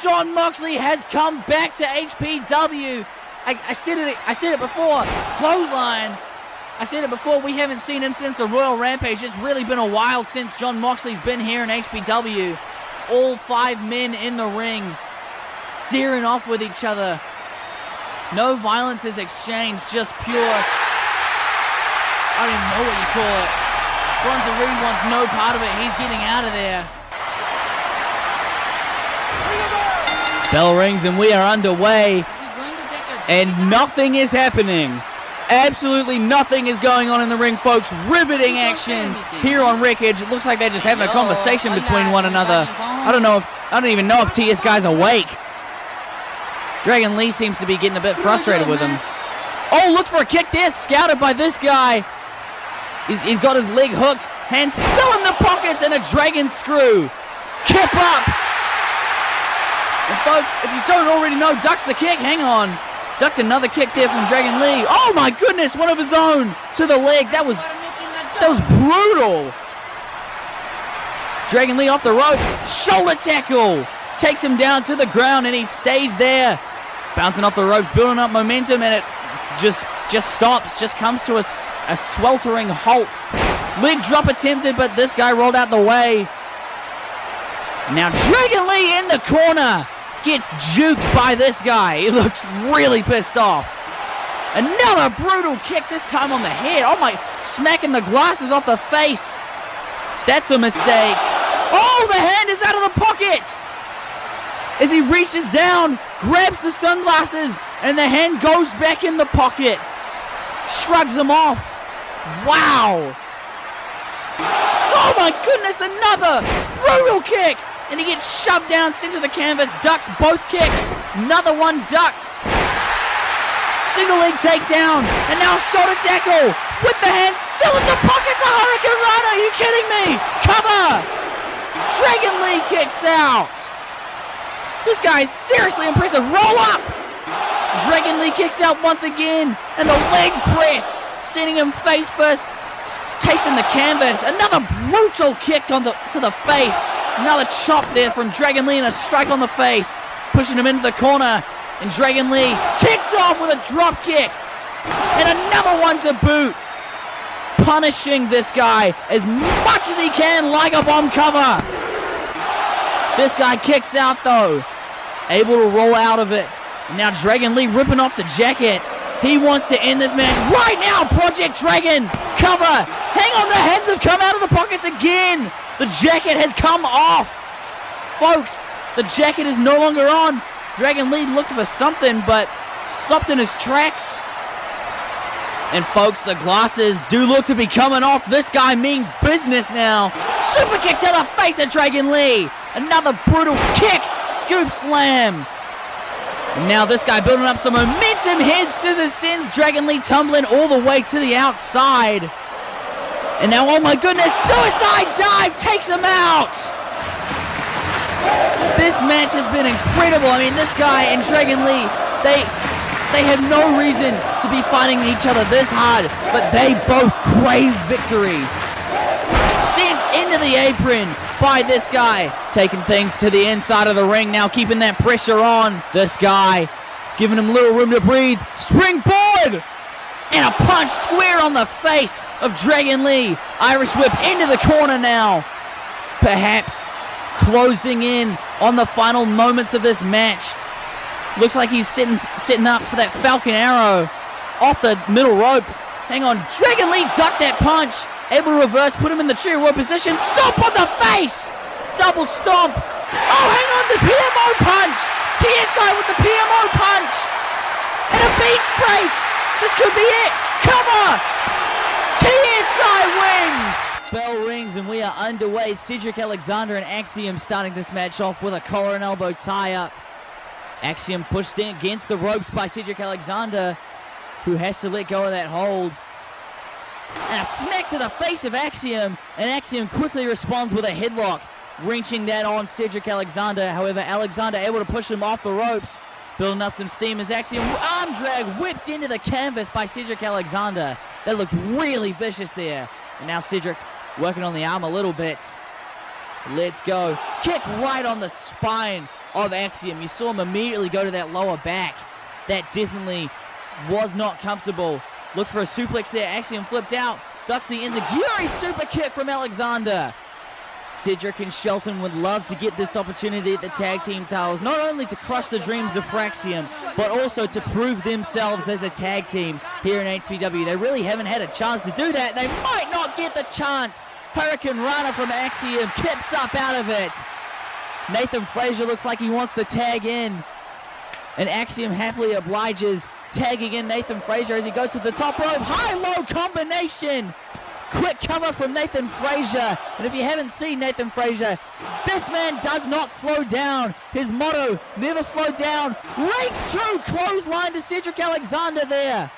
Jon Moxley has come back to HPW. I said it before. Clothesline. I said it before, we haven't seen him since the Royal Rampage. It's really been a while since Jon Moxley's been here in HPW. All 5 men in the ring, staring off with each other. No violence is exchanged, just pure, I don't even know what you call it. Bronson Reed wants no part of it. He's getting out of there. Bell rings and we are underway. And nothing is happening. Absolutely nothing is going on in the ring, folks. Riveting action here on Wreckage. It looks like they're just having a conversation between one another. I don't even know if TS guy's awake. Dragon Lee seems to be getting a bit frustrated with him. Oh, look for a kick there. Scouted by this guy. He's got his leg hooked. Hands still in the pockets and a dragon screw. Kip up. And folks, if you don't already know, ducks the kick. Hang on. Ducked another kick there from Dragon Lee. Oh my goodness, one of his own to the leg. That was brutal. Dragon Lee off the ropes. Shoulder tackle. Takes him down to the ground and he stays there. Bouncing off the ropes, building up momentum, and it just stops. Just comes to a sweltering halt. Leg drop attempted, but this guy rolled out the way. Now Dragon Lee in the corner. Gets juked by this guy. He looks really pissed off. Another brutal kick, this time on the head. Oh my, smacking the glasses off the face. That's a mistake. Oh, the hand is out of the pocket. As he reaches down, grabs the sunglasses, and the hand goes back in the pocket. Shrugs them off. Wow. Oh my goodness, another brutal kick. And he gets shoved down, sent to the canvas, ducks both kicks. Another one ducked. Single leg takedown. And now shoulder tackle. With the hand still in the pockets. A Hurricane Rana. Are you kidding me? Cover. Dragon Lee kicks out. This guy is seriously impressive. Roll up. Dragon Lee kicks out once again. And the leg press. Sending him face first. Tasting the canvas. Another brutal kick to the face. Another chop there from Dragon Lee and a strike on the face. Pushing him into the corner. And Dragon Lee kicked off with a drop kick. And another one to boot. Punishing this guy as much as he can like a bomb cover. This guy kicks out though. Able to roll out of it. Now Dragon Lee ripping off the jacket. He wants to end this match right now. Project Dragon. Cover. Hang on, the hands have come out of the pockets again. The jacket has come off. Folks, the jacket is no longer on. Dragon Lee looked for something, but stopped in his tracks. And folks, the glasses do look to be coming off. This guy means business now. Super kick to the face of Dragon Lee. Another brutal kick. Scoop slam. And now this guy building up some momentum. Head scissors sends Dragon Lee tumbling all the way to the outside. And now, oh my goodness, suicide dive takes him out. This match has been incredible. I mean, this guy and Dragon Lee, they have no reason to be fighting each other this hard, but they both crave victory. Sent into the apron by this guy, taking things to the inside of the ring now, keeping that pressure on. This guy, giving him little room to breathe. Springboard! And a punch square on the face of Dragon Lee. Irish whip into the corner now. Perhaps closing in on the final moments of this match. Looks like he's sitting up for that Falcon Arrow off the middle rope. Hang on, Dragon Lee ducked that punch. Able to reverse, put him in the chair rope position. Stomp on the face! Double stomp. Oh, hang on, the PMO punch. TS guy with the PMO punch. And a beach break. This could be it. Cover. TS guy wins. Bell rings and we are underway. Cedric Alexander and Axiom starting this match off with a collar and elbow tie-up. Axiom pushed in against the ropes by Cedric Alexander, who has to let go of that hold. And a smack to the face of Axiom, and Axiom quickly responds with a headlock, wrenching that on Cedric Alexander. However, Alexander able to push him off the ropes, building up some steam as Axiom arm drag whipped into the canvas by Cedric Alexander. That looked really vicious there. And now Cedric working on the arm a little bit. Let's go. Kick right on the spine of Axiom. You saw him immediately go to that lower back. That definitely was not comfortable. Looked for a suplex there. Axiom flipped out. Ducks the enziguri super kick from Alexander. Cedric and Shelton would love to get this opportunity at the tag team titles, not only to crush the dreams of Fraxium, but also to prove themselves as a tag team here in HPW. They really haven't had a chance to do that. They might not get the chance. Hurricane Rana from Axiom kips up out of it. Nathan Frazier looks like he wants to tag in, and Axiom happily obliges, tagging in Nathan Frazier as he goes to the top rope. High-low combination. Quick cover from Nathan Frazier. And if you haven't seen Nathan Frazier, this man does not slow down. His motto, never slow down. Rings true. Clothesline to Cedric Alexander there.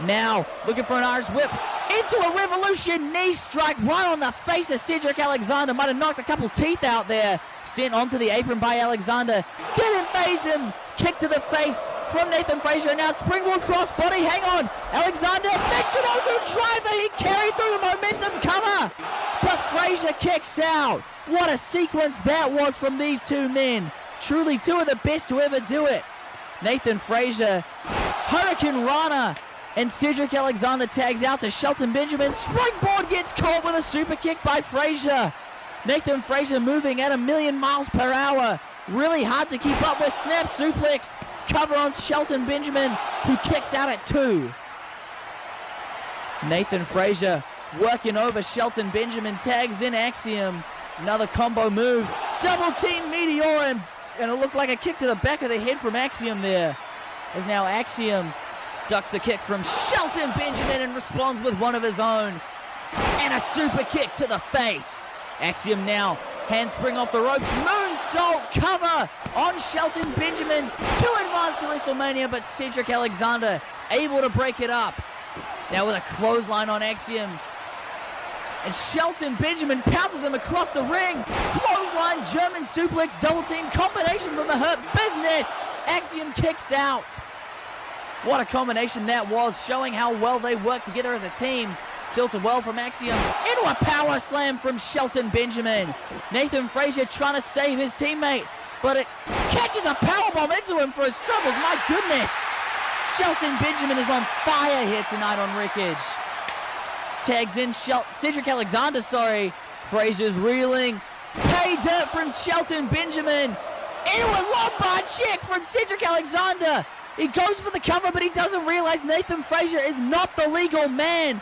Now, looking for an Irish whip into a Revolution knee strike right on the face of Cedric Alexander. Might have knocked a couple teeth out there. Sent onto the apron by Alexander. Didn't phase him. Kick to the face from Nathan Frazier. Now springboard crossbody. Hang on. Alexander makes an open driver. He carried through the momentum cover. But Frazier kicks out. What a sequence that was from these two men. Truly two of the best to ever do it. Nathan Frazier, Hurricane Rana, and Cedric Alexander tags out to Shelton Benjamin. Springboard gets caught with a super kick by Frazier. Nathan Frazier moving at 1,000,000 miles per hour. Really hard to keep up with. Snap suplex. Cover on Shelton Benjamin, who kicks out at 2. Nathan Frazier working over Shelton Benjamin. Tags in Axiom. Another combo move. Double team Meteor, and it looked like a kick to the back of the head from Axiom there. As now Axiom ducks the kick from Shelton Benjamin and responds with one of his own. And a super kick to the face. Axiom now handspring off the ropes. Moonsault cover on Shelton Benjamin to advance to WrestleMania, but Cedric Alexander able to break it up. Now with a clothesline on Axiom. And Shelton Benjamin pounces him across the ring. Clothesline, German suplex, double team combination from the Hurt Business. Axiom kicks out. What a combination that was, showing how well they work together as a team. Tilted well from Axiom into a power slam from Shelton Benjamin. Nathan Frazier trying to save his teammate, but it catches a powerbomb into him for his troubles. My goodness. Shelton Benjamin is on fire here tonight on Wreckage. Tags in Cedric Alexander, Frazier's reeling. Pay dirt from Shelton Benjamin. Into a Lombard check from Cedric Alexander. He goes for the cover, but he doesn't realize Nathan Frazier is not the legal man.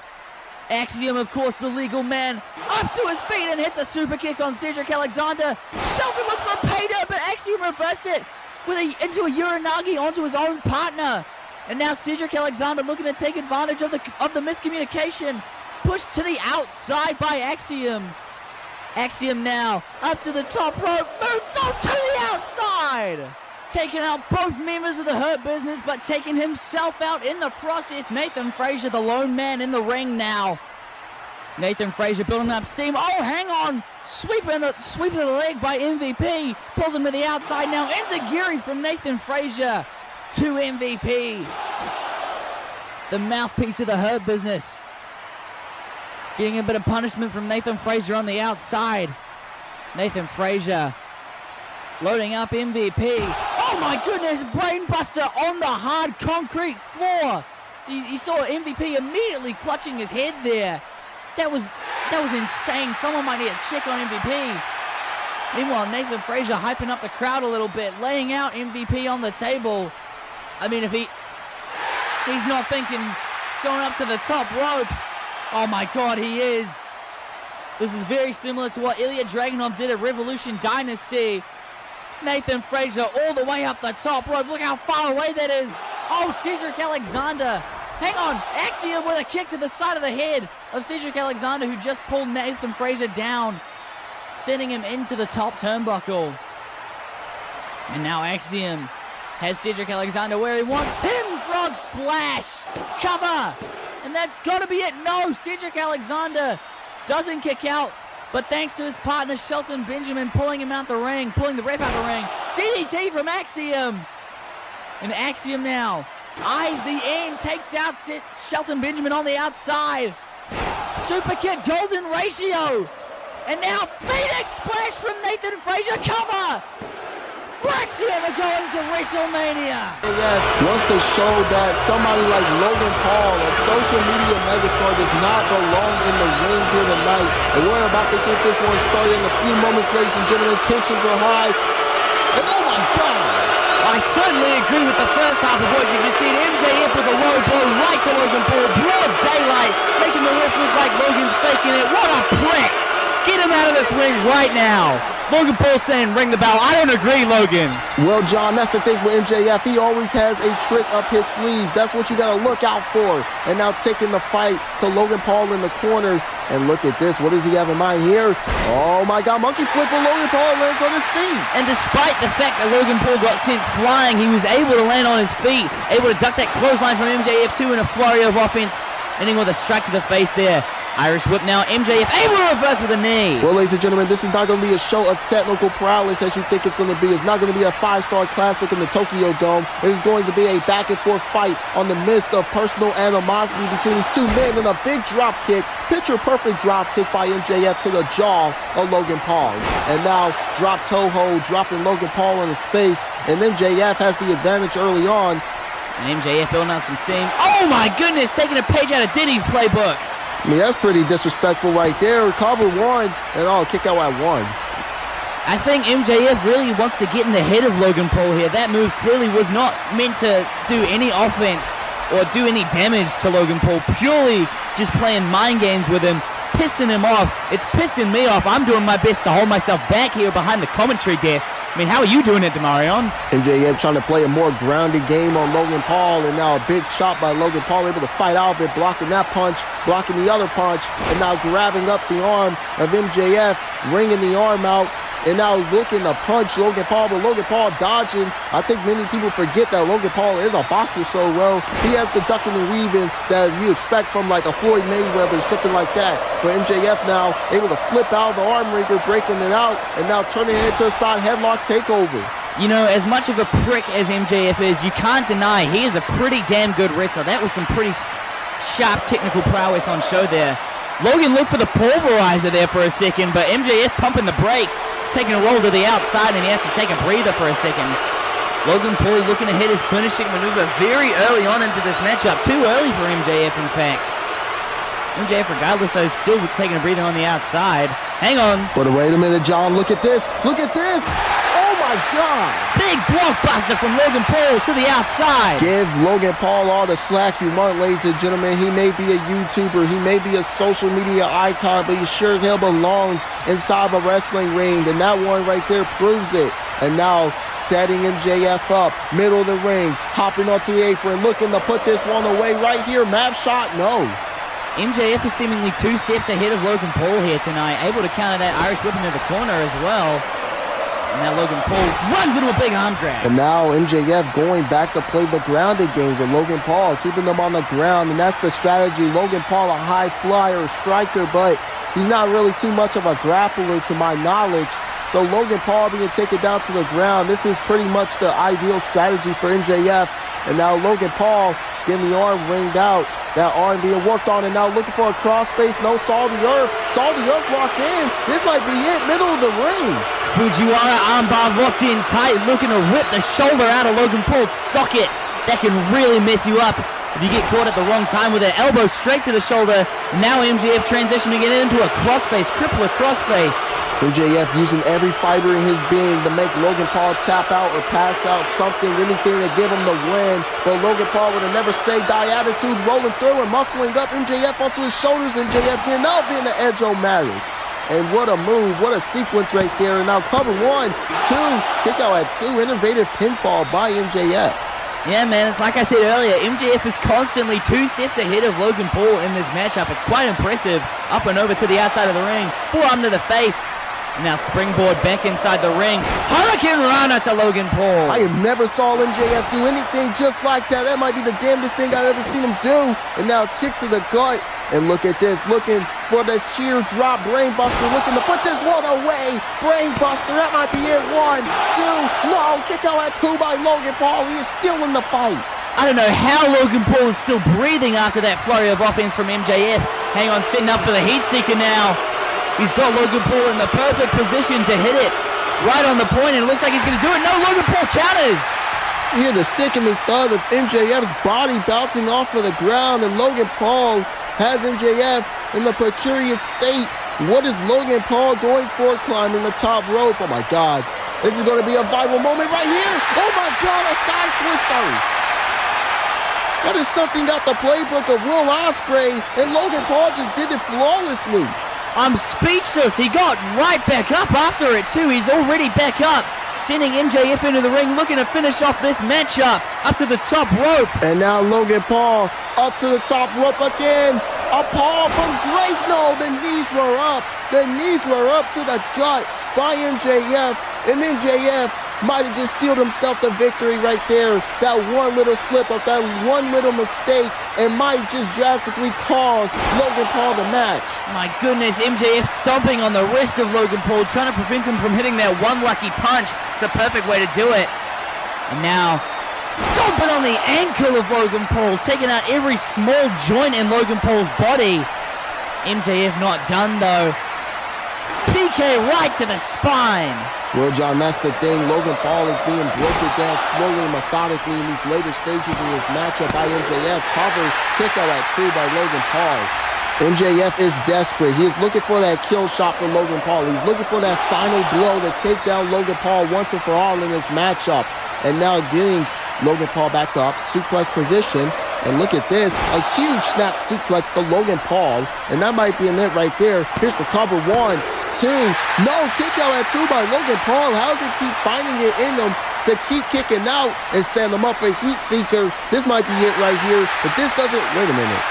Axiom, of course, the legal man, up to his feet and hits a super kick on Cedric Alexander. Shelton looks for a pay dirt, but Axiom reversed it into a Uranagi onto his own partner. And now Cedric Alexander looking to take advantage of the miscommunication. Pushed to the outside by Axiom. Axiom now up to the top rope. Moonsault to the outside. Taking out both members of the Hurt Business, but taking himself out in the process. Nathan Frazier, the lone man in the ring now. Nathan Frazier building up steam. Oh, hang on. Sweeping the leg by MVP. Pulls him to the outside now. Enziguri from Nathan Frazier to MVP. The mouthpiece of the Hurt Business. Getting a bit of punishment from Nathan Frazier on the outside. Nathan Frazier loading up MVP. Oh my goodness, brainbuster on the hard concrete floor. You saw MVP immediately clutching his head there. That was insane. Someone might need to check on MVP. Meanwhile, Nathan Frazier hyping up the crowd a little bit, laying out MVP on the table. I mean, if he's not thinking going up to the top rope. Oh my God, he is. This is very similar to what Ilya Dragunov did at Revolution Dynasty. Nathan Frazier all the way up the top rope. Look how far away that is. Oh, Cedric Alexander. Hang on. Axiom with a kick to the side of the head of Cedric Alexander, who just pulled Nathan Frazier down, sending him into the top turnbuckle. And now Axiom has Cedric Alexander where he wants him. Frog splash. Cover. And that's got to be it. No, Cedric Alexander doesn't kick out. But thanks to his partner, Shelton Benjamin, pulling him out the ring, pulling the ref out the ring. DDT from Axiom. And Axiom now eyes the end, takes out Shelton Benjamin on the outside. Super kick, golden ratio. And now Phoenix splash from Nathan Frazier. Cover. Axiom are going to WrestleMania. Wants to show that somebody like Logan Paul, a social media megastar, does not belong in the ring here tonight. And we're about to get this one started in a few moments, ladies and gentlemen. Tensions are high. And oh my God! I certainly agree with the first half of what you can see. MJF with a low blow right to Logan Paul. Broad daylight, making the ref look like Logan's faking it. What a prick! Get him out of this ring right now. Logan Paul saying ring the bell. I don't agree, Logan. Well, John, that's the thing with MJF. He always has a trick up his sleeve. That's what you got to look out for. And now taking the fight to Logan Paul in the corner. And look at this. What does he have in mind here? Oh, my God. Monkey flip when Logan Paul lands on his feet. And despite the fact that Logan Paul got sent flying, he was able to land on his feet, able to duck that clothesline from MJF2 in a flurry of offense. ending with a strike to the face there. Irish whip now. MJF able to reverse with a knee. Well, ladies and gentlemen, this is not going to be a show of technical prowess as you think it's going to be. It's not going to be a 5-star classic in the Tokyo Dome. It is going to be a back-and-forth fight on the midst of personal animosity between these two men and a big drop kick, picture-perfect drop kick by MJF to the jaw of Logan Paul. And now drop toe hold, dropping Logan Paul on his face, and MJF has the advantage early on. And MJF building out some steam. Oh my goodness, taking a page out of Diddy's playbook. I mean, that's pretty disrespectful right there. Cover one, and kick out at one. I think MJF really wants to get in the head of Logan Paul here. That move clearly was not meant to do any offense or do any damage to Logan Paul. Purely just playing mind games with him, pissing him off. It's pissing me off. I'm doing my best to hold myself back here behind the commentary desk. I mean, how are you doing it, Demarion? MJF trying to play a more grounded game on Logan Paul, and now a big shot by Logan Paul, able to fight out of it, blocking that punch, blocking the other punch, and now grabbing up the arm of MJF, wringing the arm out, and now looking to punch Logan Paul, but Logan Paul dodging. I think many people forget that Logan Paul is a boxer so well. He has the ducking and weaving that you expect from like a Floyd Mayweather, something like that. But MJF now able to flip out the arm wringer, breaking it out, and now turning it into a side headlock takeover. You know, as much of a prick as MJF is, you can't deny he is a pretty damn good wrestler. That was some pretty sharp technical prowess on show there. Logan looked for the pulverizer there for a second, but MJF pumping the brakes, taking a roll to the outside, and he has to take a breather for a second. Logan Paul looking to hit his finishing maneuver very early on into this matchup. Too early for MJF, in fact. MJF, regardless, though, still taking a breather on the outside. Hang on. But wait a minute, John. Look at this. Look at this. Oh, my God. Big blockbuster from Logan Paul to the outside. Give Logan Paul all the slack you want, ladies and gentlemen. He may be a YouTuber. He may be a social media icon, but he sure as hell belongs inside of a wrestling ring. And that one right there proves it. And now setting MJF up, middle of the ring, hopping onto the apron, looking to put this one away right here. Map shot, no. MJF is seemingly 2 steps ahead of Logan Paul here tonight, able to counter that Irish whip into the corner as well. And now Logan Paul runs into a big arm drag. And now MJF going back to play the grounded game with Logan Paul, keeping them on the ground, and that's the strategy. Logan Paul, a high flyer, striker, but he's not really too much of a grappler to my knowledge. So Logan Paul being taken down to the ground, this is pretty much the ideal strategy for MJF. And now Logan Paul getting the arm ringed out. That arm being worked on, and now looking for a crossface. No, saw the earth locked in. This might be it, middle of the ring. Fujiwara armbar locked in tight, looking to rip the shoulder out of Logan Paul's socket. That can really mess you up if you get caught at the wrong time with an elbow straight to the shoulder. Now MJF transitioning it into a crossface, crippler crossface. MJF using every fiber in his being to make Logan Paul tap out or pass out, something, anything to give him the win. But Logan Paul with a never say die attitude, rolling through and muscling up MJF onto his shoulders. MJF getting out, being the Edge-O-Matic. And what a move, what a sequence right there. And now cover 1, 2, kick out at 2, innovative pinfall by MJF. Yeah, man, it's like I said earlier, MJF is constantly 2 steps ahead of Logan Paul in this matchup. It's quite impressive. Up and over to the outside of the ring, forearm to the face. Now springboard back inside the ring. Hurricane Rana to Logan Paul. I have never saw MJF do anything just like that. That might be the damnedest thing I've ever seen him do. And now kick to the gut. And look at this, looking for the sheer drop brainbuster, looking to put this one away. Brainbuster, that might be it. 1, 2, no, kick out at 2 by Logan Paul. He is still in the fight. I don't know how Logan Paul is still breathing after that flurry of offense from MJF. Hang on, setting up for the heat seeker now. He's got Logan Paul in the perfect position to hit it. Right on the point, and it looks like he's going to do it. No, Logan Paul counters. You hear the sickening thud of MJF's body bouncing off of the ground, and Logan Paul has MJF in the precarious state. What is Logan Paul going for, climbing the top rope? Oh my God. This is going to be a viral moment right here. Oh my God, a sky twister. That is something out the playbook of Will Ospreay, and Logan Paul just did it flawlessly. I'm speechless. He got right back up after it too. He's already back up, sending MJF into the ring, looking to finish off this matchup up to the top rope. And now Logan Paul up to the top rope again. A Paul from Grace. No, the knees were up. The knees were up to the gut by MJF. And MJF might have just sealed himself the victory right there. That one little slip up, that one little mistake, and might just drastically cause Logan Paul the match. My goodness, MJF stomping on the wrist of Logan Paul, trying to prevent him from hitting that one lucky punch. It's a perfect way to do it. And now, stomping on the ankle of Logan Paul, taking out every small joint in Logan Paul's body. MJF not done though. PK right to the spine. Well, John, that's the thing. Logan Paul is being broken down slowly and methodically in these later stages of this matchup by MJF. Cover, kick out at 2 by Logan Paul. MJF is desperate. He is looking for that kill shot for Logan Paul. He's looking for that final blow to take down Logan Paul once and for all in this matchup. And now getting Logan Paul back up, suplex position. And look at this, a huge snap suplex to Logan Paul. And that might be an it right there. Here's the cover, 1, 2. No, kick out at 2 by Logan Paul. How does he keep finding it in him to keep kicking out and set him up for a heat seeker? This might be it right here, but this doesn't, wait a minute.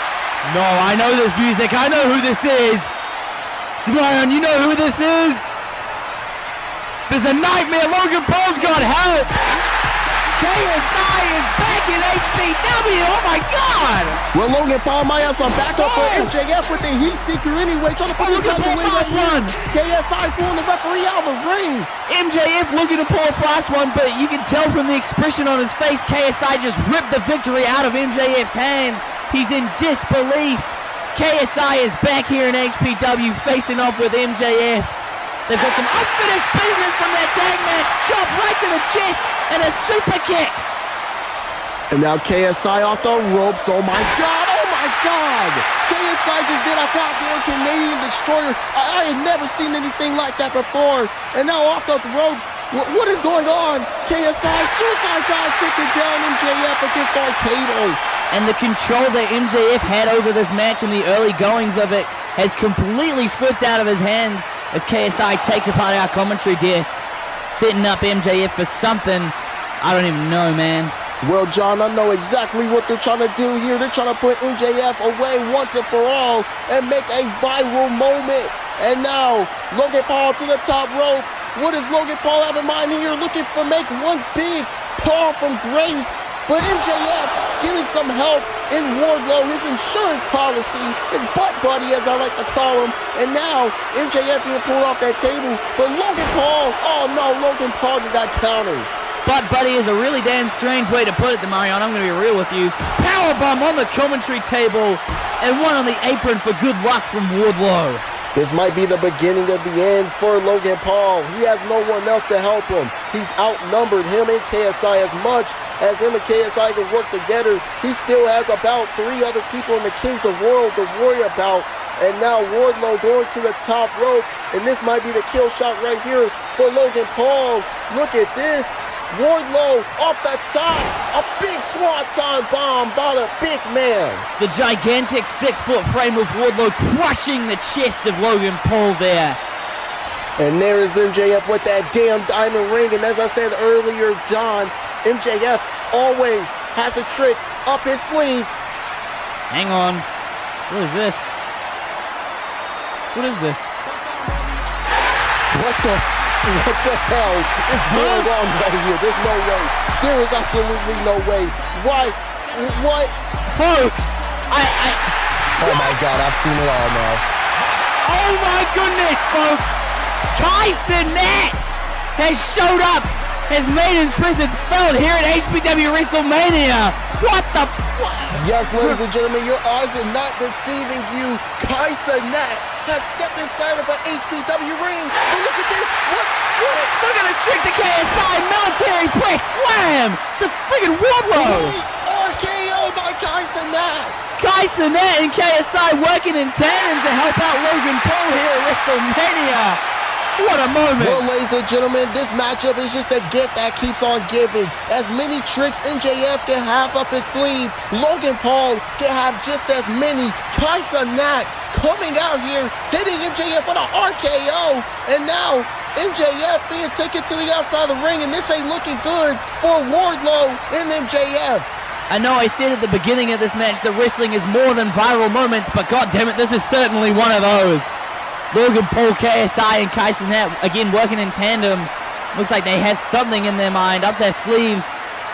No, I know this music. I know who this is. Brian, you know who this is? There's a nightmare. Logan Paul's got help. KSI is back in HPW. Oh my God! Well, Logan Paul might have some backup for MJF with the heat seeker anyway, trying to put this match away right here. KSI pulling the referee out of the ring. MJF looking to pull a fast one, but you can tell from the expression on his face, KSI just ripped the victory out of MJF's hands. He's in disbelief. KSI is back here in HPW facing off with MJF. They've got some unfinished business from their tag match. Chop right to the chest and a super kick. And now KSI off the ropes. Oh my God, oh my God. KSI just did a goddamn Canadian destroyer. I had never seen anything like that before. And now off the ropes. What is going on? KSI, suicide dive taking down MJF against our table. And the control that MJF had over this match in the early goings of it has completely slipped out of his hands as KSI takes apart our commentary disc, setting up MJF for something. I don't even know, man. Well, John, I know exactly what they're trying to do here. They're trying to put MJF away once and for all and make a viral moment. And now, Logan Paul to the top rope. What does Logan Paul have in mind here? Looking for make one big paw from Grace. But MJF getting some help in Wardlow, his insurance policy, his butt buddy as I like to call him. And now MJF being pulled off that table. But Logan Paul, oh no, Logan Paul just got countered. Butt buddy is a really damn strange way to put it, Demarion. I'm going to be real with you. Powerbomb on the commentary table and one on the apron for good luck from Wardlow. This might be the beginning of the end for Logan Paul. He has no one else to help him. He's outnumbered him and KSI as much as him and KSI can work together. He still has about 3 other people in the Kings of World to worry about. And now Wardlow going to the top rope. And this might be the kill shot right here for Logan Paul. Look at this. Wardlow off the top. A big swanton bomb by the big man. The gigantic 6-foot frame of Wardlow crushing the chest of Logan Paul there. And there is MJF with that damn diamond ring. And as I said earlier, John, MJF always has a trick up his sleeve. Hang on. What is this? What is this? What the hell is going on right here? There's no way. There is absolutely no way. Why? What? Folks, Oh my God, I've seen it all now. Oh my goodness, folks. Kyson Nat has showed up, has made his presence felt here at HPW WrestleMania. What the? Yes, ladies and gentlemen, your eyes are not deceiving you. Kyson Nat has stepped inside of an HPW ring. But look at this. What? Look at the strength of KSI military press slam. It's a friggin' Wardlow. RKO by Kyson Nat. Kyson Nat and KSI working in tandem to help out Logan Paul here at WrestleMania. What a moment. Well, ladies and gentlemen, this matchup is just a gift that keeps on giving. As many tricks MJF can have up his sleeve, Logan Paul can have just as many. Kyson Nat coming out here, hitting MJF with an RKO. And now MJF being taken to the outside of the ring, and this ain't looking good for Wardlow and MJF. I know I said at the beginning of this match that wrestling is more than viral moments, but goddammit, this is certainly one of those. Logan Paul, KSI, and Kyson Nat again working in tandem. Looks like they have something in their mind, up their sleeves.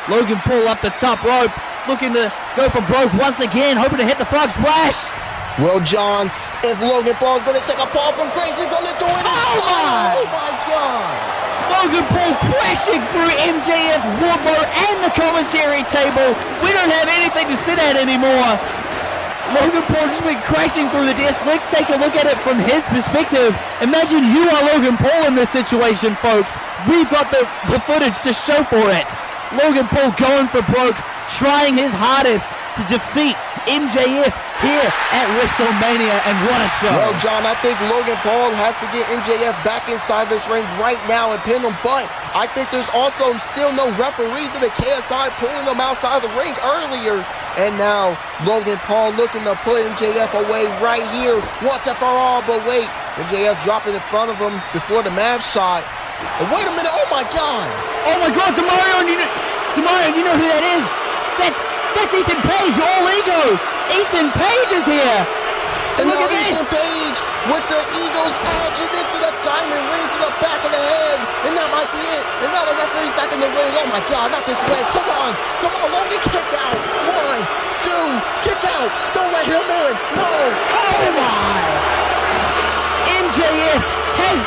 Logan Paul up the top rope, looking to go for broke once again, hoping to hit the frog splash. Well, John, if Logan Paul is going to take a fall from grace, he's going to do it. Oh my God. Logan Paul crashing through MJF, Wardlow, and the commentary table. We don't have anything to sit at anymore. Logan Paul just went crashing through the desk. Let's take a look at it from his perspective. Imagine you are Logan Paul in this situation, folks. We've got the footage to show for it. Logan Paul going for broke, trying his hardest to defeat MJF here at WrestleMania, and what a show. Well, John, I think Logan Paul has to get MJF back inside this ring right now and pin him, but I think there's also still no referee to the KSI pulling them outside the ring earlier. And now Logan Paul looking to put MJF away right here once and for all, but wait, MJF dropping in front of him before the mad shot. And wait a minute, oh my God! Oh my God, Demario, you know who that is? That's Ethan Page, all ego. Ethan Page is here. And look now at Ethan this. Page with the Eagles edge and into the diamond ring to the back of the head. And that might be it. And now the referee's back in the ring. Oh my God, not this way. Come on, Logan, kick out. 1, 2, kick out. Don't let him in. No. Oh my. MJF has